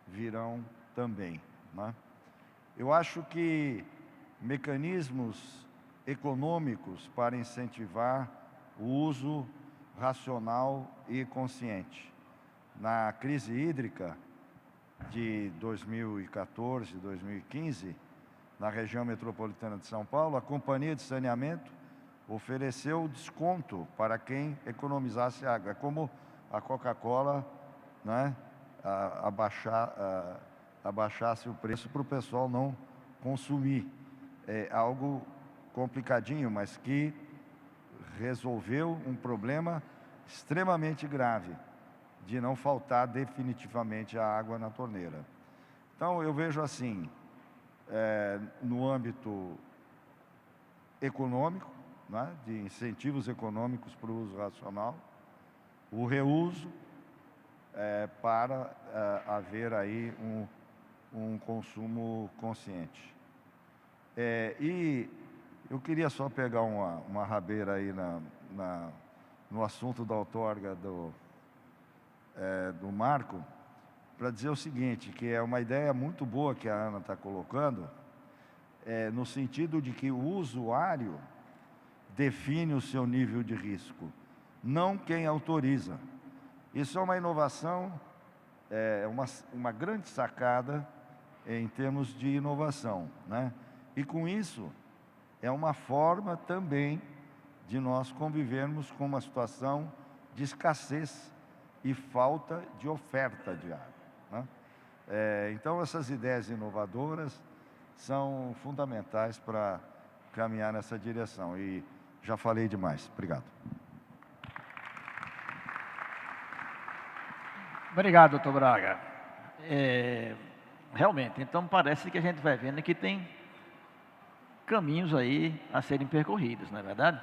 virão também, né? Eu acho que mecanismos econômicos para incentivar o uso racional e consciente. Na crise hídrica de 2014, 2015, na região metropolitana de São Paulo, a Companhia de Saneamento ofereceu desconto para quem economizasse água. É como a Coca-Cola, né, abaixasse o preço para o pessoal não consumir. É algo complicadinho, mas que resolveu um problema extremamente grave, de não faltar definitivamente a água na torneira. Então, eu vejo assim, no âmbito econômico, né, de incentivos econômicos para o uso racional, o reuso para haver aí um consumo consciente. E eu queria só pegar uma rabeira aí no assunto da outorga do Marco, para dizer o seguinte, que é uma ideia muito boa que a Ana está colocando, no sentido de que o usuário define o seu nível de risco, não quem autoriza. Isso é uma inovação, uma grande sacada em termos de inovação, né? E com isso, é uma forma também de nós convivermos com uma situação de escassez e falta de oferta de água, né? Então, essas ideias inovadoras são fundamentais para caminhar nessa direção. E já falei demais. Obrigado. Obrigado, doutor Braga. Realmente, então parece que a gente vai vendo que tem caminhos aí a serem percorridos, não é verdade?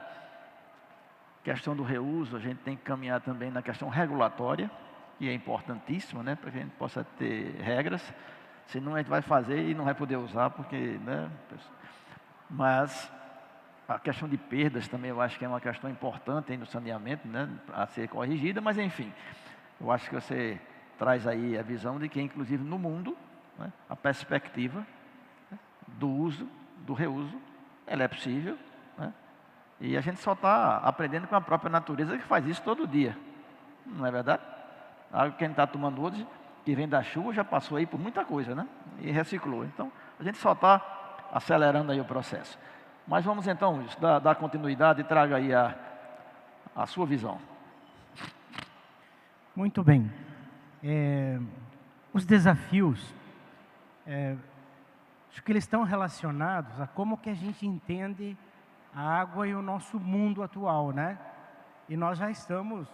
Questão do reuso, a gente tem que caminhar também na questão regulatória, que é importantíssima, né, para que a gente possa ter regras, senão a gente vai fazer e não vai poder usar, porque, né, mas a questão de perdas também eu acho que é uma questão importante aí no saneamento, né, a ser corrigida, mas enfim, eu acho que você traz aí a visão de que, inclusive no mundo, né, a perspectiva, né, do uso, do reuso, ela é possível, né, e a gente só está aprendendo com a própria natureza que faz isso todo dia, não é verdade? A água que a gente está tomando hoje, que vem da chuva, já passou aí por muita coisa, né, e reciclou. Então, a gente só está acelerando aí o processo. Mas vamos então, Luiz, dar continuidade e traga aí a sua visão. Muito bem. Os desafios, acho que eles estão relacionados a como que a gente entende a água e o nosso mundo atual, né? E nós já estamos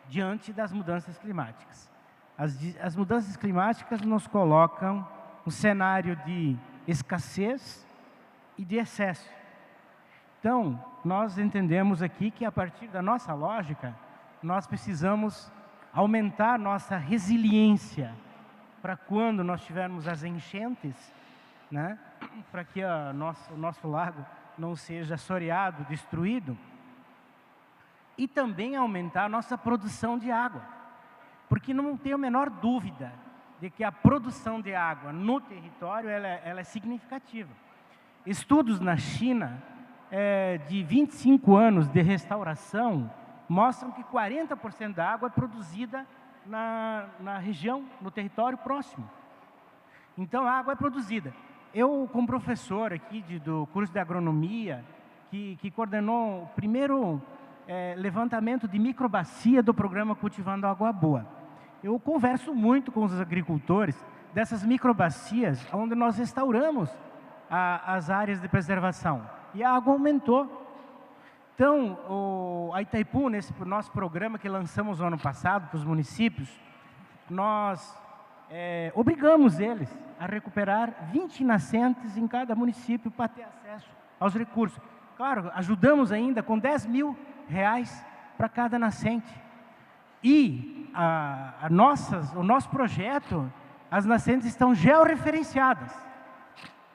diante das mudanças climáticas. As mudanças climáticas nos colocam um cenário de escassez e de excesso. Então, nós entendemos aqui que a partir da nossa lógica, nós precisamos aumentar nossa resiliência para quando nós tivermos as enchentes, né? Para que o nosso lago não seja assoreado, destruído. E também aumentar a nossa produção de água. Porque não tenho a menor dúvida de que a produção de água no território ela é significativa. Estudos na China de 25 anos de restauração mostram que 40% da água é produzida na região, no território próximo. Então, a água é produzida. Eu, como professor aqui do curso de agronomia, que coordenou o primeiro levantamento de microbacia do programa Cultivando Água Boa, eu converso muito com os agricultores dessas microbacias, onde nós restauramos as áreas de preservação. E a água aumentou. Então, a Itaipu, nesse nosso programa que lançamos no ano passado para os municípios, nós obrigamos eles a recuperar 20 nascentes em cada município para ter acesso aos recursos. Claro, ajudamos ainda com R$10 mil para cada nascente. E o nosso projeto, as nascentes estão georreferenciadas.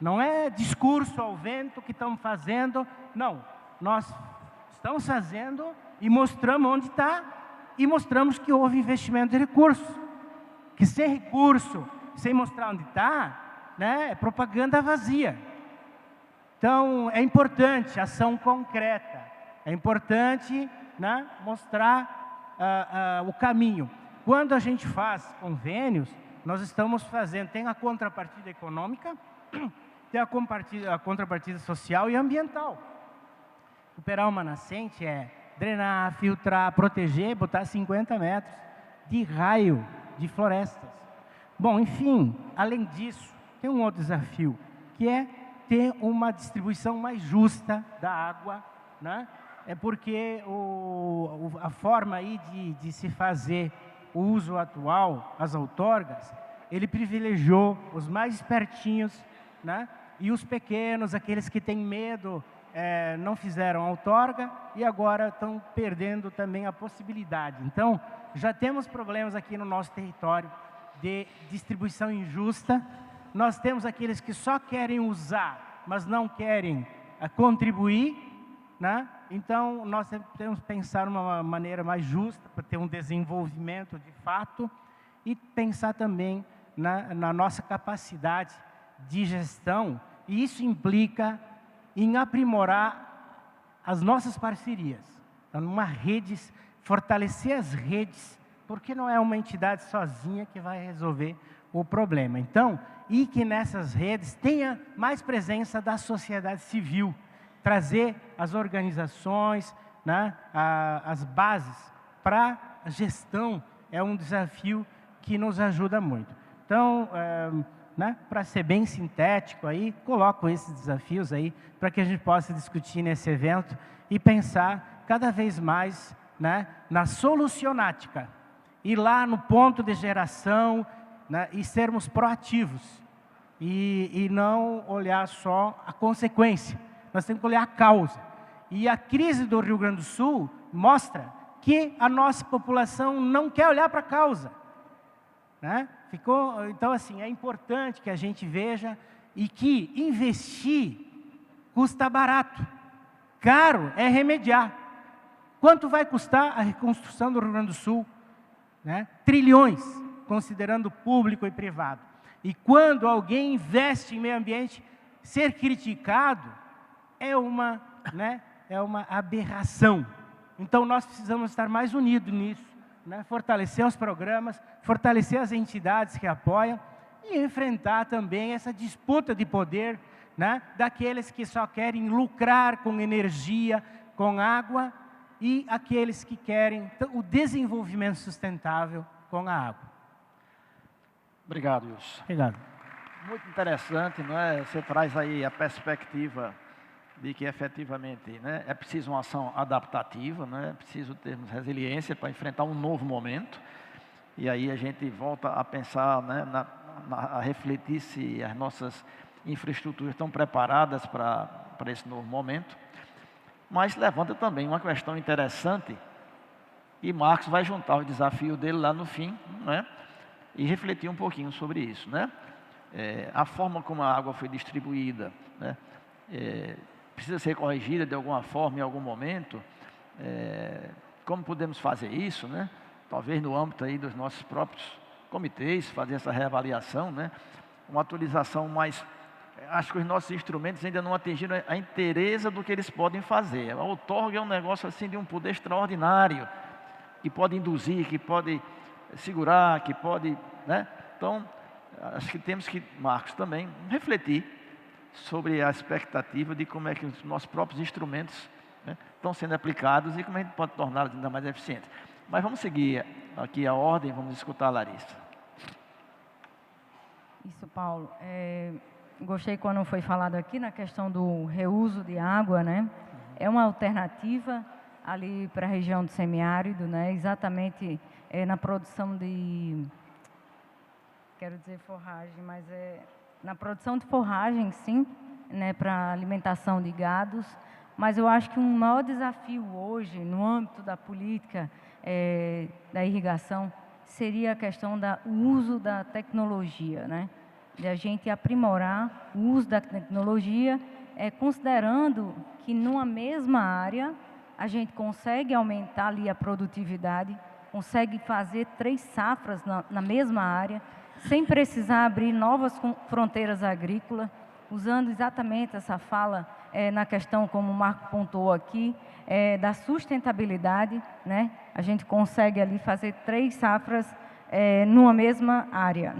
Não é discurso ao vento que estamos fazendo, não. Nós estamos fazendo e mostramos onde está e mostramos que houve investimento de recursos. Que sem recurso, sem mostrar onde está, né, é propaganda vazia. Então, é importante ação concreta. É importante, né, mostrar o caminho. Quando a gente faz convênios, nós estamos fazendo, tem a contrapartida econômica, tem a contrapartida social e ambiental. Recuperar uma nascente é drenar, filtrar, proteger, botar 50 metros de raio de florestas. Bom, enfim, além disso, tem um outro desafio, que é ter uma distribuição mais justa da água, né? É porque a forma aí de se fazer o uso atual, as outorgas, ele privilegiou os mais espertinhos, né? E os pequenos, aqueles que têm medo, não fizeram a outorga e agora estão perdendo também a possibilidade. Então, já temos problemas aqui no nosso território de distribuição injusta. Nós temos aqueles que só querem usar, mas não querem contribuir, né? Então, nós temos que pensar uma maneira mais justa para ter um desenvolvimento de fato e pensar também na nossa capacidade de gestão. E isso implica em aprimorar as nossas parcerias. Então, numa rede, fortalecer as redes, porque não é uma entidade sozinha que vai resolver o problema. Então, e que nessas redes tenha mais presença da sociedade civil, trazer as organizações, né, as bases para a gestão é um desafio que nos ajuda muito. Então, né, para ser bem sintético, aí, coloco esses desafios aí para que a gente possa discutir nesse evento e pensar cada vez mais, né, na solucionática, ir lá no ponto de geração, né, e sermos proativos e não olhar só a consequência. Nós temos que olhar a causa. E a crise do Rio Grande do Sul mostra que a nossa população não quer olhar para a causa, né? Então, assim, é importante que a gente veja e que investir custa barato. Caro é remediar. Quanto vai custar a reconstrução do Rio Grande do Sul? Né? Trilhões, considerando público e privado. E quando alguém investe em meio ambiente, ser criticado é uma aberração. Então, nós precisamos estar mais unidos nisso, né? Fortalecer os programas, fortalecer as entidades que apoiam e enfrentar também essa disputa de poder, né, daqueles que só querem lucrar com energia, com água, e aqueles que querem o desenvolvimento sustentável com a água. Obrigado, Wilson. Obrigado. Muito interessante, não é? Você traz aí a perspectiva de que efetivamente, né, é preciso uma ação adaptativa, né, é preciso termos resiliência para enfrentar um novo momento. E aí a gente volta a pensar, né, a refletir se as nossas infraestruturas estão preparadas para esse novo momento. Mas levanta também uma questão interessante, e Marcos vai juntar o desafio dele lá no fim, né, e refletir um pouquinho sobre isso, né? A forma como a água foi distribuída, né, precisa ser corrigida de alguma forma em algum momento. Como podemos fazer isso, né? Talvez no âmbito aí dos nossos próprios comitês, fazer essa reavaliação, né? Uma atualização mais... Acho que os nossos instrumentos ainda não atingiram a inteireza do que eles podem fazer. A outorga é um negócio assim de um poder extraordinário, que pode induzir, que pode segurar, que pode, né? Então, acho que temos que, Marcos, também refletir sobre a expectativa de como é que os nossos próprios instrumentos, né, estão sendo aplicados e como a gente pode torná-los ainda mais eficientes. Mas vamos seguir aqui a ordem, vamos escutar a Larissa. Isso, Paulo. Gostei quando foi falado aqui na questão do reuso de água, né? É uma alternativa ali para a região do semiárido, né? Exatamente na produção de... Quero dizer forragem, mas na produção de forragem, sim, né, para alimentação de gados. Mas eu acho que um maior desafio hoje, no âmbito da política da irrigação, seria a questão do uso da tecnologia, né? De a gente aprimorar o uso da tecnologia, considerando que numa mesma área a gente consegue aumentar ali a produtividade, consegue fazer 3 safras na mesma área, sem precisar abrir novas fronteiras agrícolas, usando exatamente essa fala na questão, como o Marco pontuou aqui, da sustentabilidade, né? A gente consegue ali fazer 3 safras numa mesma área,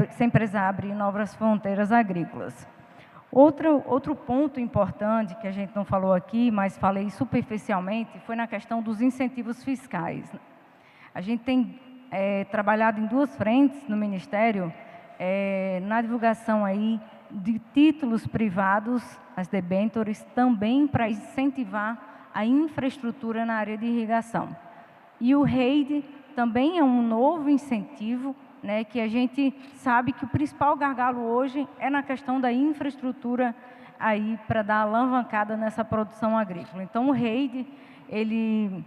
sem precisar abrir novas fronteiras agrícolas. Outro ponto importante que a gente não falou aqui, mas falei superficialmente, foi na questão dos incentivos fiscais. A gente tem trabalhado em 2 frentes no Ministério, na divulgação aí de títulos privados, as debêntures, também para incentivar a infraestrutura na área de irrigação. E o REID também é um novo incentivo, né, que a gente sabe que o principal gargalo hoje é na questão da infraestrutura aí para dar alavancada nessa produção agrícola. Então o REID, ele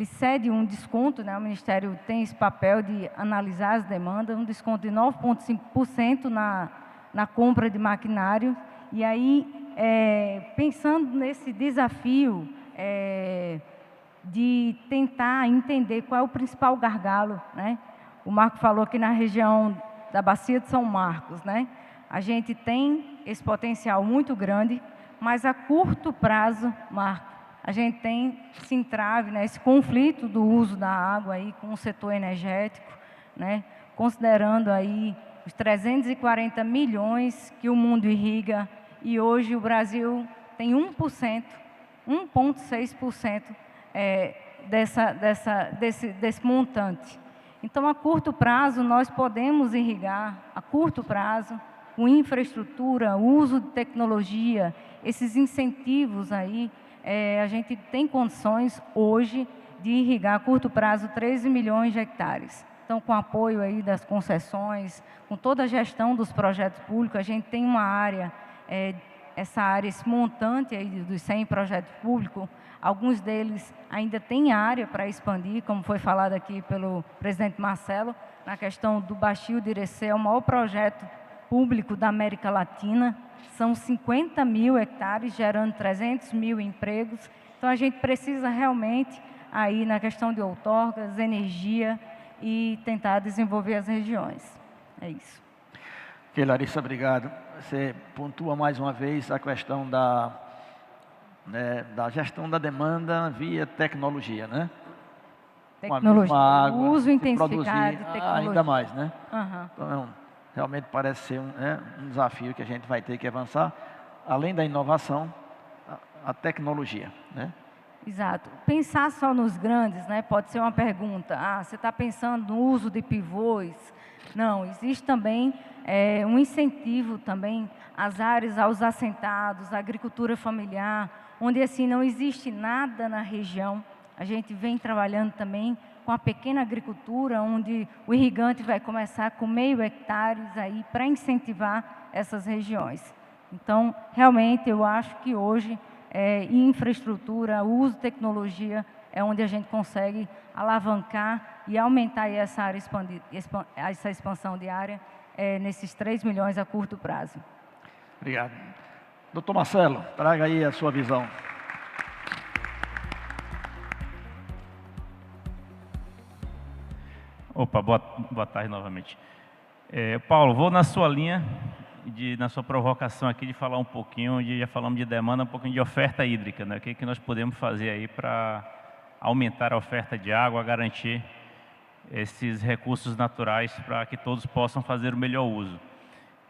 cede um desconto, né, o Ministério tem esse papel de analisar as demandas, um desconto de 9,5% na compra de maquinário. E aí, pensando nesse desafio de tentar entender qual é o principal gargalo, né? O Marco falou que na região da Bacia de São Marcos, né, a gente tem esse potencial muito grande, mas a curto prazo, Marco, a gente tem esse entrave, né, esse conflito do uso da água aí com o setor energético, né, considerando aí os 340 milhões que o mundo irriga, e hoje o Brasil tem 1,6% desse montante. Então, a curto prazo, nós podemos irrigar, a curto prazo, com infraestrutura, uso de tecnologia, esses incentivos aí, a gente tem condições hoje de irrigar a curto prazo 13 milhões de hectares. Então, com apoio aí das concessões, com toda a gestão dos projetos públicos, a gente tem uma área, essa área, esse montante aí dos 100 projetos públicos, alguns deles ainda têm área para expandir, como foi falado aqui pelo presidente Marcelo, na questão do Baixio de Irecê, é o maior projeto público da América Latina, são 50 mil hectares, gerando 300 mil empregos. Então, a gente precisa realmente, aí na questão de outorgas, energia, e tentar desenvolver as regiões. É isso. Ok, Larissa, obrigado. Você pontua mais uma vez a questão da gestão da demanda via tecnologia, né? Tecnologia, água, uso intensificado produzir de tecnologia. ainda mais, né? Uhum. Então, realmente parece ser um desafio que a gente vai ter que avançar, além da inovação, a tecnologia, né? Exato. Pensar só nos grandes, né? Pode ser uma pergunta. Você está pensando no uso de pivôs? Não, existe também um incentivo também às áreas, aos assentados, à agricultura familiar, onde assim não existe nada na região. A gente vem trabalhando também com a pequena agricultura, onde o irrigante vai começar com 0,5 hectares aí para incentivar essas regiões. Então, realmente, eu acho que hoje infraestrutura, o uso de tecnologia é onde a gente consegue alavancar e aumentar essa área essa expansão de área nesses 3 milhões a curto prazo. Obrigado. Doutor Marcelo, traga aí a sua visão. Opa, boa tarde novamente. Paulo, vou na sua linha, na sua provocação aqui, de falar um pouquinho, já falamos de demanda, um pouquinho de oferta hídrica, né? O que nós podemos fazer aí para aumentar a oferta de água, garantir esses recursos naturais para que todos possam fazer o melhor uso.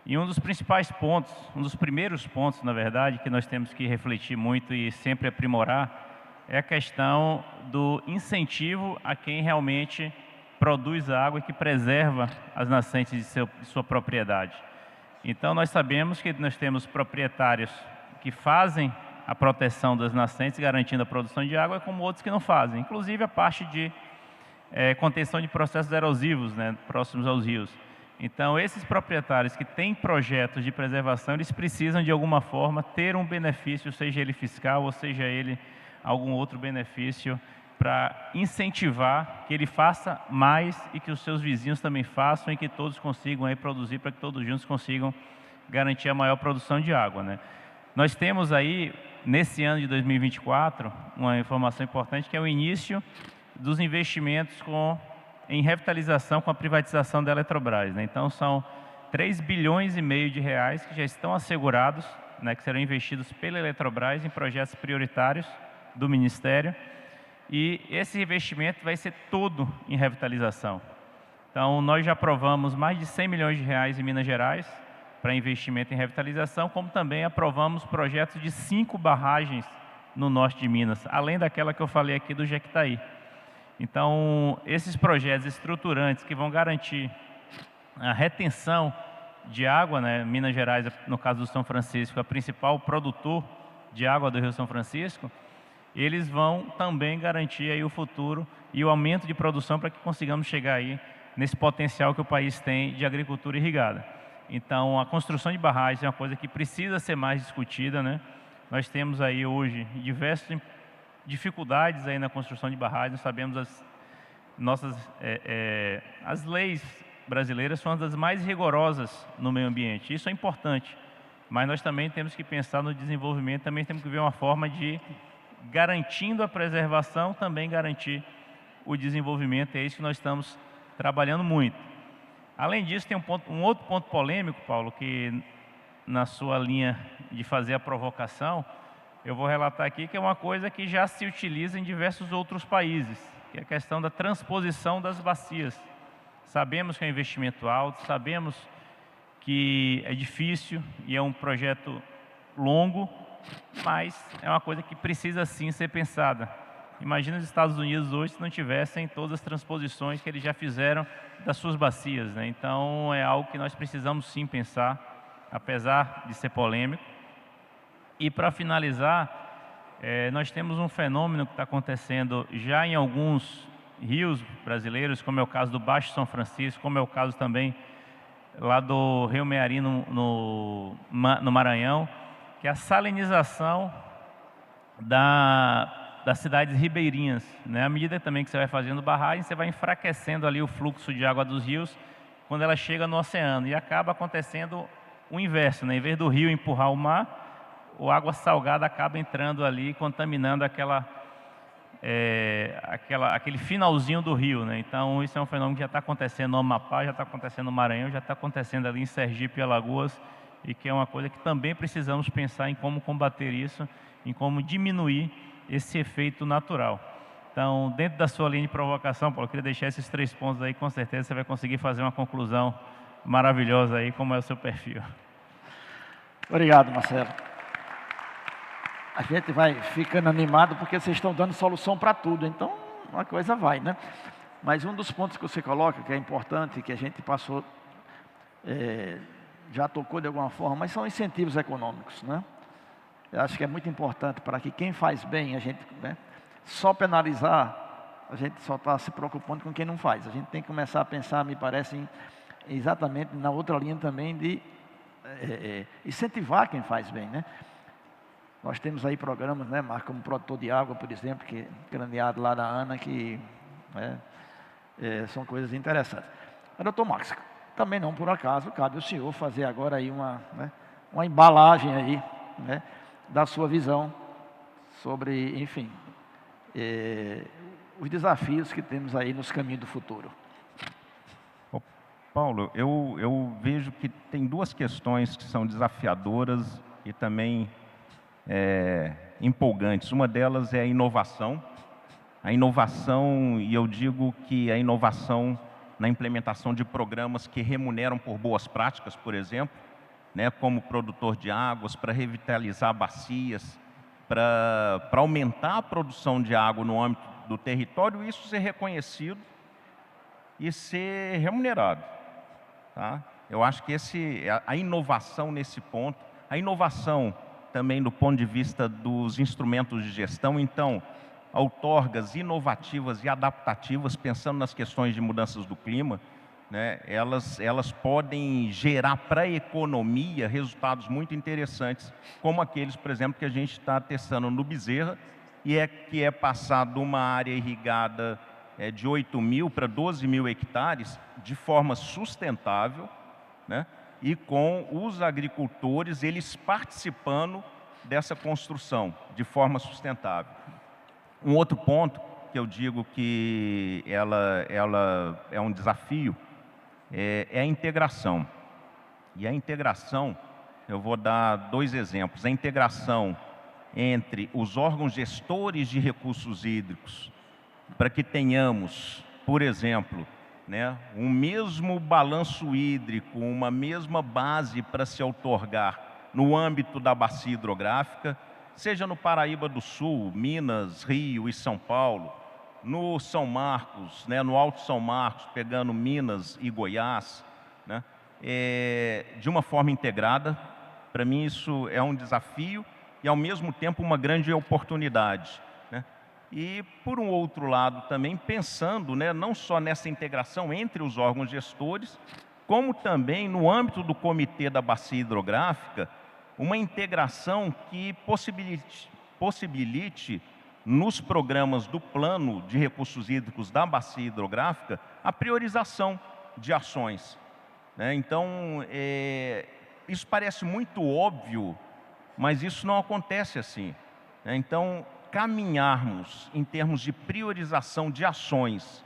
E um dos principais pontos, um dos primeiros pontos, na verdade, que nós temos que refletir muito e sempre aprimorar, é a questão do incentivo a quem realmente produz água e que preserva as nascentes de sua propriedade. Então, nós sabemos que nós temos proprietários que fazem a proteção das nascentes, garantindo a produção de água, como outros que não fazem. Inclusive, a parte de contenção de processos erosivos, né, próximos aos rios. Então, esses proprietários que têm projetos de preservação, eles precisam, de alguma forma, ter um benefício, seja ele fiscal, ou seja ele algum outro benefício, para incentivar que ele faça mais e que os seus vizinhos também façam e que todos consigam aí produzir, para que todos juntos consigam garantir a maior produção de água, né? Nós temos aí, nesse ano de 2024, uma informação importante, que é o início dos investimentos em revitalização com a privatização da Eletrobras, né? Então, são 3,5 bilhões de reais que já estão assegurados, né, que serão investidos pela Eletrobras em projetos prioritários do Ministério. E esse investimento vai ser todo em revitalização. Então, nós já aprovamos mais de 100 milhões de reais em Minas Gerais para investimento em revitalização, como também aprovamos projetos de 5 barragens no norte de Minas, além daquela que eu falei aqui do Jequitaí. Então, esses projetos estruturantes que vão garantir a retenção de água, né? Minas Gerais, no caso do São Francisco, é o principal produtor de água do Rio São Francisco, eles vão também garantir aí o futuro e o aumento de produção para que consigamos chegar aí nesse potencial que o país tem de agricultura irrigada. Então, a construção de barragens é uma coisa que precisa ser mais discutida, né? Nós temos aí hoje diversas dificuldades aí na construção de barragens. Nós sabemos as leis brasileiras são uma das mais rigorosas no meio ambiente. Isso é importante, mas nós também temos que pensar no desenvolvimento, também temos que ver uma forma de, garantindo a preservação, também garantir o desenvolvimento. É isso que nós estamos trabalhando muito. Além disso, tem um outro ponto polêmico, Paulo, que na sua linha de fazer a provocação, eu vou relatar aqui, que é uma coisa que já se utiliza em diversos outros países, que é a questão da transposição das bacias. Sabemos que é um investimento alto, sabemos que é difícil e é um projeto longo, mas é uma coisa que precisa sim ser pensada. Imagina os Estados Unidos hoje se não tivessem todas as transposições que eles já fizeram das suas bacias, né? Então, é algo que nós precisamos sim pensar, apesar de ser polêmico. E para finalizar, nós temos um fenômeno que está acontecendo já em alguns rios brasileiros, como é o caso do Baixo São Francisco, como é o caso também lá do Rio Meari no Maranhão, que é a salinização das cidades ribeirinhas, né? À medida também que você vai fazendo barragem, você vai enfraquecendo ali o fluxo de água dos rios quando ela chega no oceano, e acaba acontecendo o inverso, né? Em vez do rio empurrar o mar, a água salgada acaba entrando ali, contaminando aquele finalzinho do rio, né? Então, isso é um fenômeno que já está acontecendo no Amapá, já está acontecendo no Maranhão, já está acontecendo ali em Sergipe e Alagoas, e que é uma coisa que também precisamos pensar em como combater isso, em como diminuir esse efeito natural. Então, dentro da sua linha de provocação, Paulo, eu queria deixar esses 3 pontos aí, com certeza você vai conseguir fazer uma conclusão maravilhosa aí, como é o seu perfil. Obrigado, Marcelo. A gente vai ficando animado porque vocês estão dando solução para tudo, então uma coisa vai, né? Mas um dos pontos que você coloca, que é importante, que a gente passou, já tocou de alguma forma, mas são incentivos econômicos, né? Eu acho que é muito importante para que quem faz bem, a gente, né, só penalizar, a gente só está se preocupando com quem não faz. A gente tem que começar a pensar, me parece, exatamente na outra linha também de incentivar quem faz bem, né? Nós temos aí programas, né, Marco, como Produtor de Água, por exemplo, que é craneado lá da ANA, que são coisas interessantes. Mas, doutor Max, também não por acaso, cabe ao senhor fazer agora aí uma embalagem aí, né, da sua visão sobre, enfim, os desafios que temos aí nos caminhos do futuro. Paulo, eu vejo que tem 2 questões que são desafiadoras e também empolgantes. Uma delas é a inovação. A inovação, e eu digo que a inovação na implementação de programas que remuneram por boas práticas, por exemplo, né, como produtor de águas, para revitalizar bacias, para aumentar a produção de água no âmbito do território, isso ser reconhecido e ser remunerado. Tá? Eu acho que a inovação nesse ponto, a inovação também do ponto de vista dos instrumentos de gestão, então, outorgas inovativas e adaptativas, pensando nas questões de mudanças do clima, né, elas podem gerar para a economia resultados muito interessantes, como aqueles, por exemplo, que a gente está testando no Bezerra, que é passar de uma área irrigada de 8.000 para 12.000 hectares de forma sustentável, né, e com os agricultores, eles participando dessa construção de forma sustentável. Um outro ponto que eu digo que ela é um desafio é a integração. E a integração, eu vou dar 2 exemplos. A integração entre os órgãos gestores de recursos hídricos, para que tenhamos, por exemplo, né, um mesmo balanço hídrico, uma mesma base para se outorgar no âmbito da bacia hidrográfica, seja no Paraíba do Sul, Minas, Rio e São Paulo, no São Marcos, né, no Alto São Marcos, pegando Minas e Goiás, né, de uma forma integrada. Para mim isso é um desafio e ao mesmo tempo uma grande oportunidade, né? E, por um outro lado, também pensando, né, não só nessa integração entre os órgãos gestores, como também no âmbito do Comitê da Bacia Hidrográfica, uma integração que possibilite nos programas do Plano de Recursos Hídricos da Bacia Hidrográfica, a priorização de ações, né? Então, isso parece muito óbvio, mas isso não acontece assim, né? Então, caminharmos em termos de priorização de ações,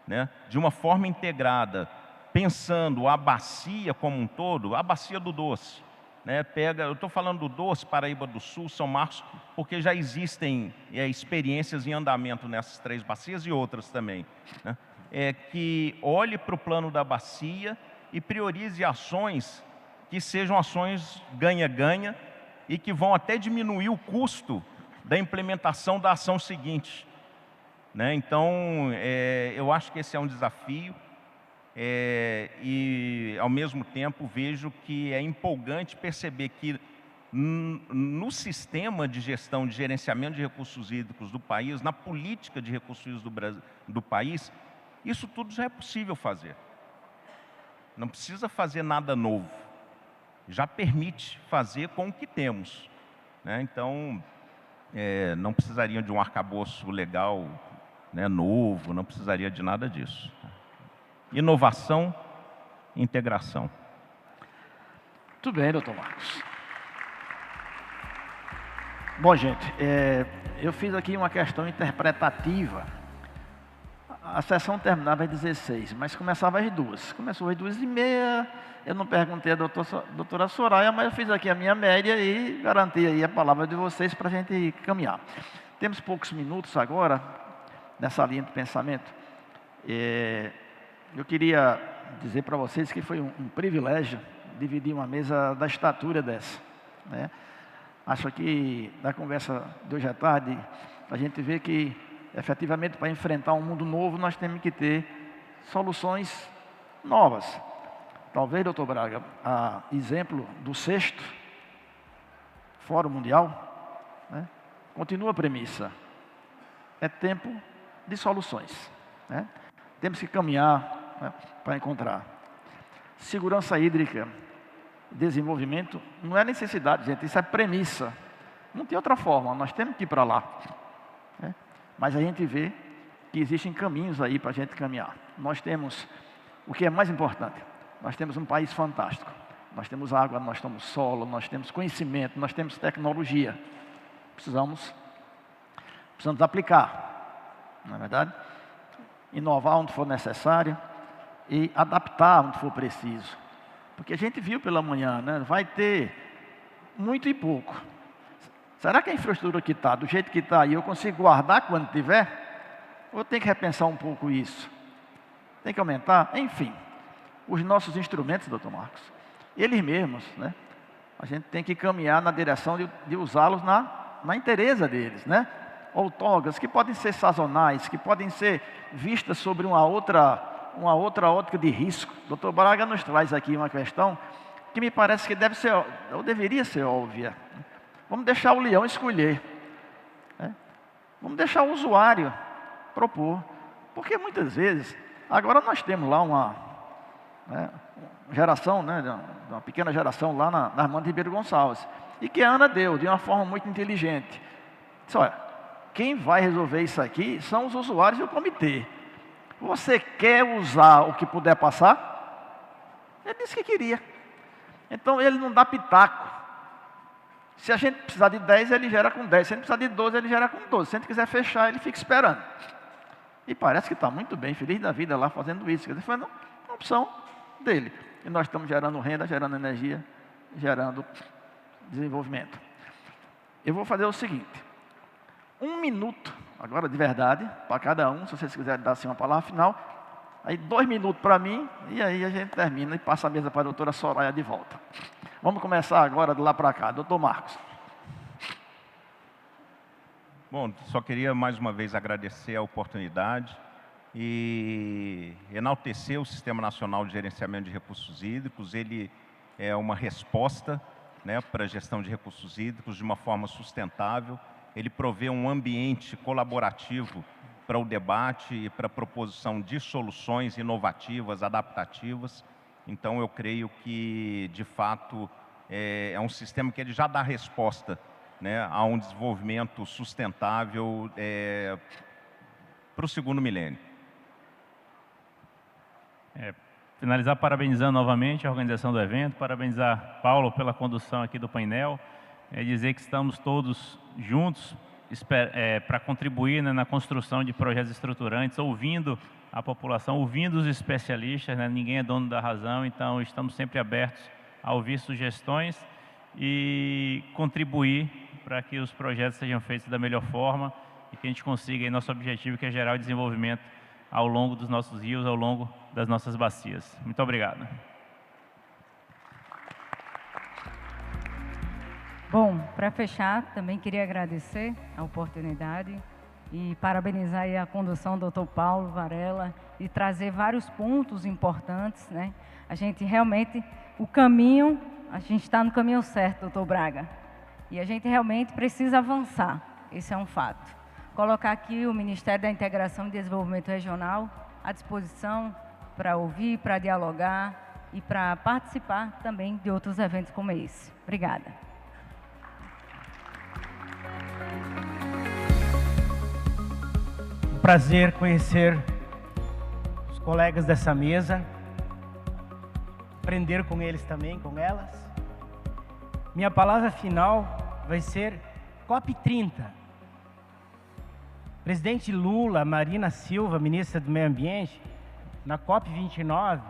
né, de uma forma integrada, pensando a bacia como um todo, a bacia do Doce, né, eu estou falando do Doce, Paraíba do Sul, São Marcos, porque já existem experiências em andamento nessas 3 bacias e outras também, né, que olhe para o plano da bacia e priorize ações que sejam ações ganha-ganha e que vão até diminuir o custo da implementação da ação seguinte. né? Então, eu acho que esse é um desafio e, ao mesmo tempo, vejo que é empolgante perceber que no sistema de gestão, de gerenciamento de recursos hídricos do país, na política de recursos hídricos do país, isso tudo já é possível fazer. Não precisa fazer nada novo. Já permite fazer com o que temos, né? Então, não precisaria de um arcabouço legal, né, novo, não precisaria de nada disso. Inovação, integração. Muito bem, doutor Marcos. Bom, gente, eu fiz aqui uma questão interpretativa. A sessão terminava às 16, mas começava às 2. Começou às 2h30, eu não perguntei à doutora Soraya, mas eu fiz aqui a minha média e garanti aí a palavra de vocês para a gente caminhar. Temos poucos minutos agora, nessa linha de pensamento. Eu queria dizer para vocês que foi um privilégio dividir uma mesa da estatura dessa, né? Acho que na conversa de hoje à tarde, a gente vê que efetivamente, para enfrentar um mundo novo, nós temos que ter soluções novas. Talvez, doutor Braga, a exemplo do 6º Fórum Mundial, né, continua a premissa. É tempo de soluções, né? Temos que caminhar, né, para encontrar. Segurança hídrica, desenvolvimento, não é necessidade, gente, isso é premissa. Não tem outra forma, nós temos que ir para lá, né? Mas a gente vê que existem caminhos aí para a gente caminhar. Nós temos, o que é mais importante, nós temos um país fantástico. Nós temos água, nós temos solo, nós temos conhecimento, nós temos tecnologia. Precisamos aplicar, não é verdade? Inovar onde for necessário e adaptar onde for preciso. Porque a gente viu pela manhã, né, vai ter muito e pouco. Será que a infraestrutura que está, do jeito que está aí, eu consigo guardar quando tiver? Ou eu tenho que repensar um pouco isso? Tem que aumentar? Enfim, os nossos instrumentos, doutor Marcos, eles mesmos, né? A gente tem que caminhar na direção de usá-los na inteireza deles, né? Outorgas que podem ser sazonais, que podem ser vistas sobre uma outra ótica de risco. Doutor Braga nos traz aqui uma questão que me parece que deve ser, ou deveria ser óbvia. Vamos deixar o leão escolher, né? Vamos deixar o usuário propor. Porque muitas vezes, agora nós temos lá uma geração, né, uma pequena geração lá na Armando Ribeiro Gonçalves, e que a Ana deu de uma forma muito inteligente. Disse, olha, quem vai resolver isso aqui são os usuários e o comitê. Você quer usar o que puder passar? Ele disse que queria. Então ele não dá pitaco. Se a gente precisar de 10, ele gera com 10. Se a gente precisar de 12, ele gera com 12. Se a gente quiser fechar, ele fica esperando. E parece que está muito bem, feliz da vida lá fazendo isso. Quer dizer, foi uma opção dele. E nós estamos gerando renda, gerando energia, gerando desenvolvimento. Eu vou fazer o seguinte. 1 minuto, agora de verdade, para cada um, se vocês quiserem dar assim uma palavra final. Aí 2 minutos para mim, e aí a gente termina e passa a mesa para a doutora Soraya de volta. Vamos começar agora de lá para cá. Doutor Marcos. Bom, só queria mais uma vez agradecer a oportunidade e enaltecer o Sistema Nacional de Gerenciamento de Recursos Hídricos. Ele é uma resposta, né, para a gestão de recursos hídricos de uma forma sustentável. Ele provê um ambiente colaborativo para o debate e para a proposição de soluções inovativas, adaptativas. Então, eu creio que, de fato, é um sistema que ele já dá resposta, né, a um desenvolvimento sustentável para o 2º milênio. Finalizar parabenizando novamente a organização do evento, parabenizar Paulo pela condução aqui do painel, dizer que estamos todos juntos para contribuir, né, na construção de projetos estruturantes, ouvindo a população, ouvindo os especialistas, né? Ninguém é dono da razão, então estamos sempre abertos a ouvir sugestões e contribuir para que os projetos sejam feitos da melhor forma e que a gente consiga aí nosso objetivo, que é gerar o desenvolvimento ao longo dos nossos rios, ao longo das nossas bacias. Muito obrigado. Bom, para fechar, também queria agradecer a oportunidade e parabenizar aí a condução do Dr. Paulo Varela e trazer vários pontos importantes, né? A gente realmente, a gente está no caminho certo, doutor Braga, e a gente realmente precisa avançar, esse é um fato. Colocar aqui o Ministério da Integração e Desenvolvimento Regional à disposição para ouvir, para dialogar e para participar também de outros eventos como esse. Obrigada. Um prazer conhecer os colegas dessa mesa, aprender com eles também, com elas. Minha palavra final vai ser COP30. Presidente Lula, Marina Silva, ministra do Meio Ambiente, na COP29,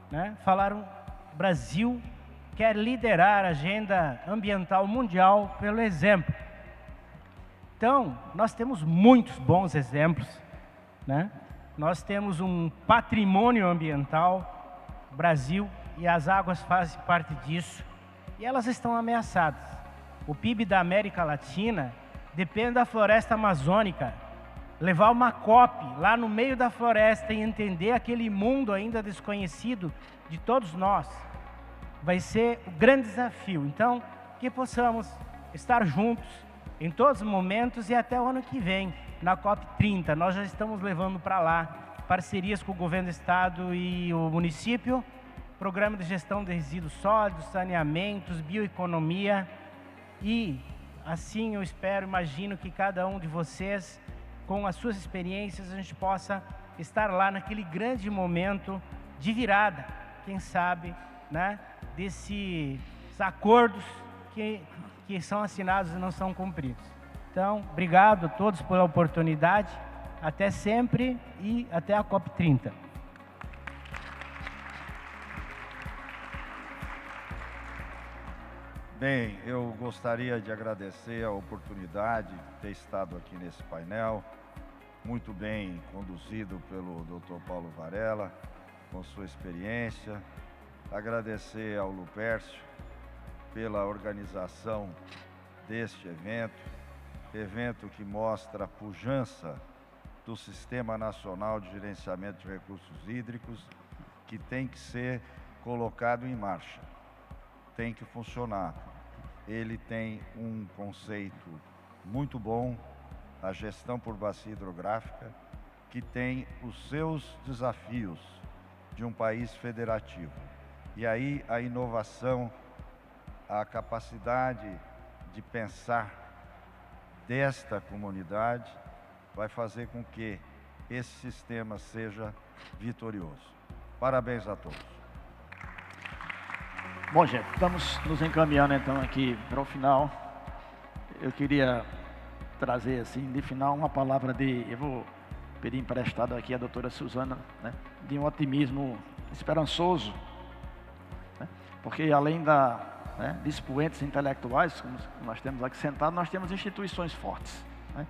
né, falaram: o Brasil quer liderar a agenda ambiental mundial pelo exemplo. Então, nós temos muitos bons exemplos, né? Nós temos um patrimônio ambiental, Brasil, e as águas fazem parte disso, e elas estão ameaçadas. O PIB da América Latina depende da floresta amazônica. Levar uma COP lá no meio da floresta e entender aquele mundo ainda desconhecido de todos nós, vai ser o grande desafio. Então, que possamos estar juntos em todos os momentos e até o ano que vem, na COP30. Nós já estamos levando para lá parcerias com o governo do estado e o município, programa de gestão de resíduos sólidos, saneamentos, bioeconomia, e assim eu espero, imagino que cada um de vocês, com as suas experiências, a gente possa estar lá naquele grande momento de virada, quem sabe, né, desses acordos que são assinados e não são cumpridos. Então, obrigado a todos pela oportunidade, até sempre e até a COP30. Bem, eu gostaria de agradecer a oportunidade de ter estado aqui nesse painel, muito bem conduzido pelo Dr. Paulo Varela, com sua experiência. Agradecer ao Lupércio pela organização deste evento que mostra a pujança do Sistema Nacional de Gerenciamento de Recursos Hídricos, que tem que ser colocado em marcha, tem que funcionar. Ele tem um conceito muito bom, a gestão por bacia hidrográfica, que tem os seus desafios de um país federativo. E aí a inovação, a capacidade de pensar desta comunidade vai fazer com que esse sistema seja vitorioso. Parabéns a todos. Bom, gente, estamos nos encaminhando então aqui para o final. Eu queria trazer assim, de final, uma palavra eu vou pedir emprestado aqui a doutora Suzana, né, de um otimismo esperançoso, né, porque além de expoentes intelectuais, como nós temos aqui sentados, nós temos instituições fortes, né,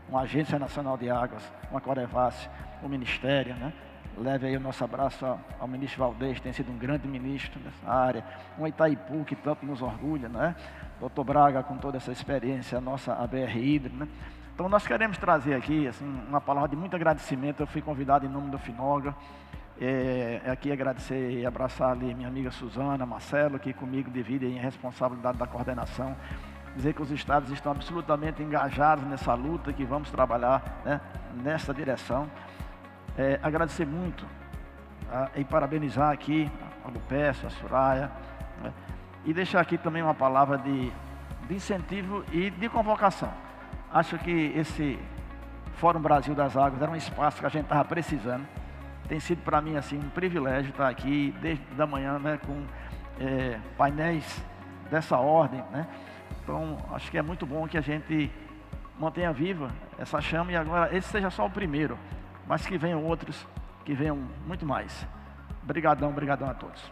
uma Agência Nacional de Águas, uma Corevasf, o Ministério, né, leve aí o nosso abraço ao ministro Valdez, que tem sido um grande ministro nessa área, um Itaipu, que tanto nos orgulha, né? Dr. Braga, com toda essa experiência, a nossa ABR Hidro, né? Então, nós queremos trazer aqui assim, uma palavra de muito agradecimento. Eu fui convidado em nome do FINOGRA, aqui agradecer e abraçar ali minha amiga Suzana, Marcelo, que comigo dividem a responsabilidade da coordenação, dizer que os estados estão absolutamente engajados nessa luta, que vamos trabalhar, né, nessa direção. Agradecer muito e parabenizar aqui a Lupércio, a Soraya, né, e deixar aqui também uma palavra de incentivo e de convocação. Acho que esse Fórum Brasil das Águas era um espaço que a gente estava precisando. Tem sido para mim assim, um privilégio estar aqui desde da manhã, né, com painéis dessa ordem, né? Então, acho que é muito bom que a gente mantenha viva essa chama, e agora esse seja só o primeiro, mas que venham outros, que venham muito mais. Obrigadão a todos.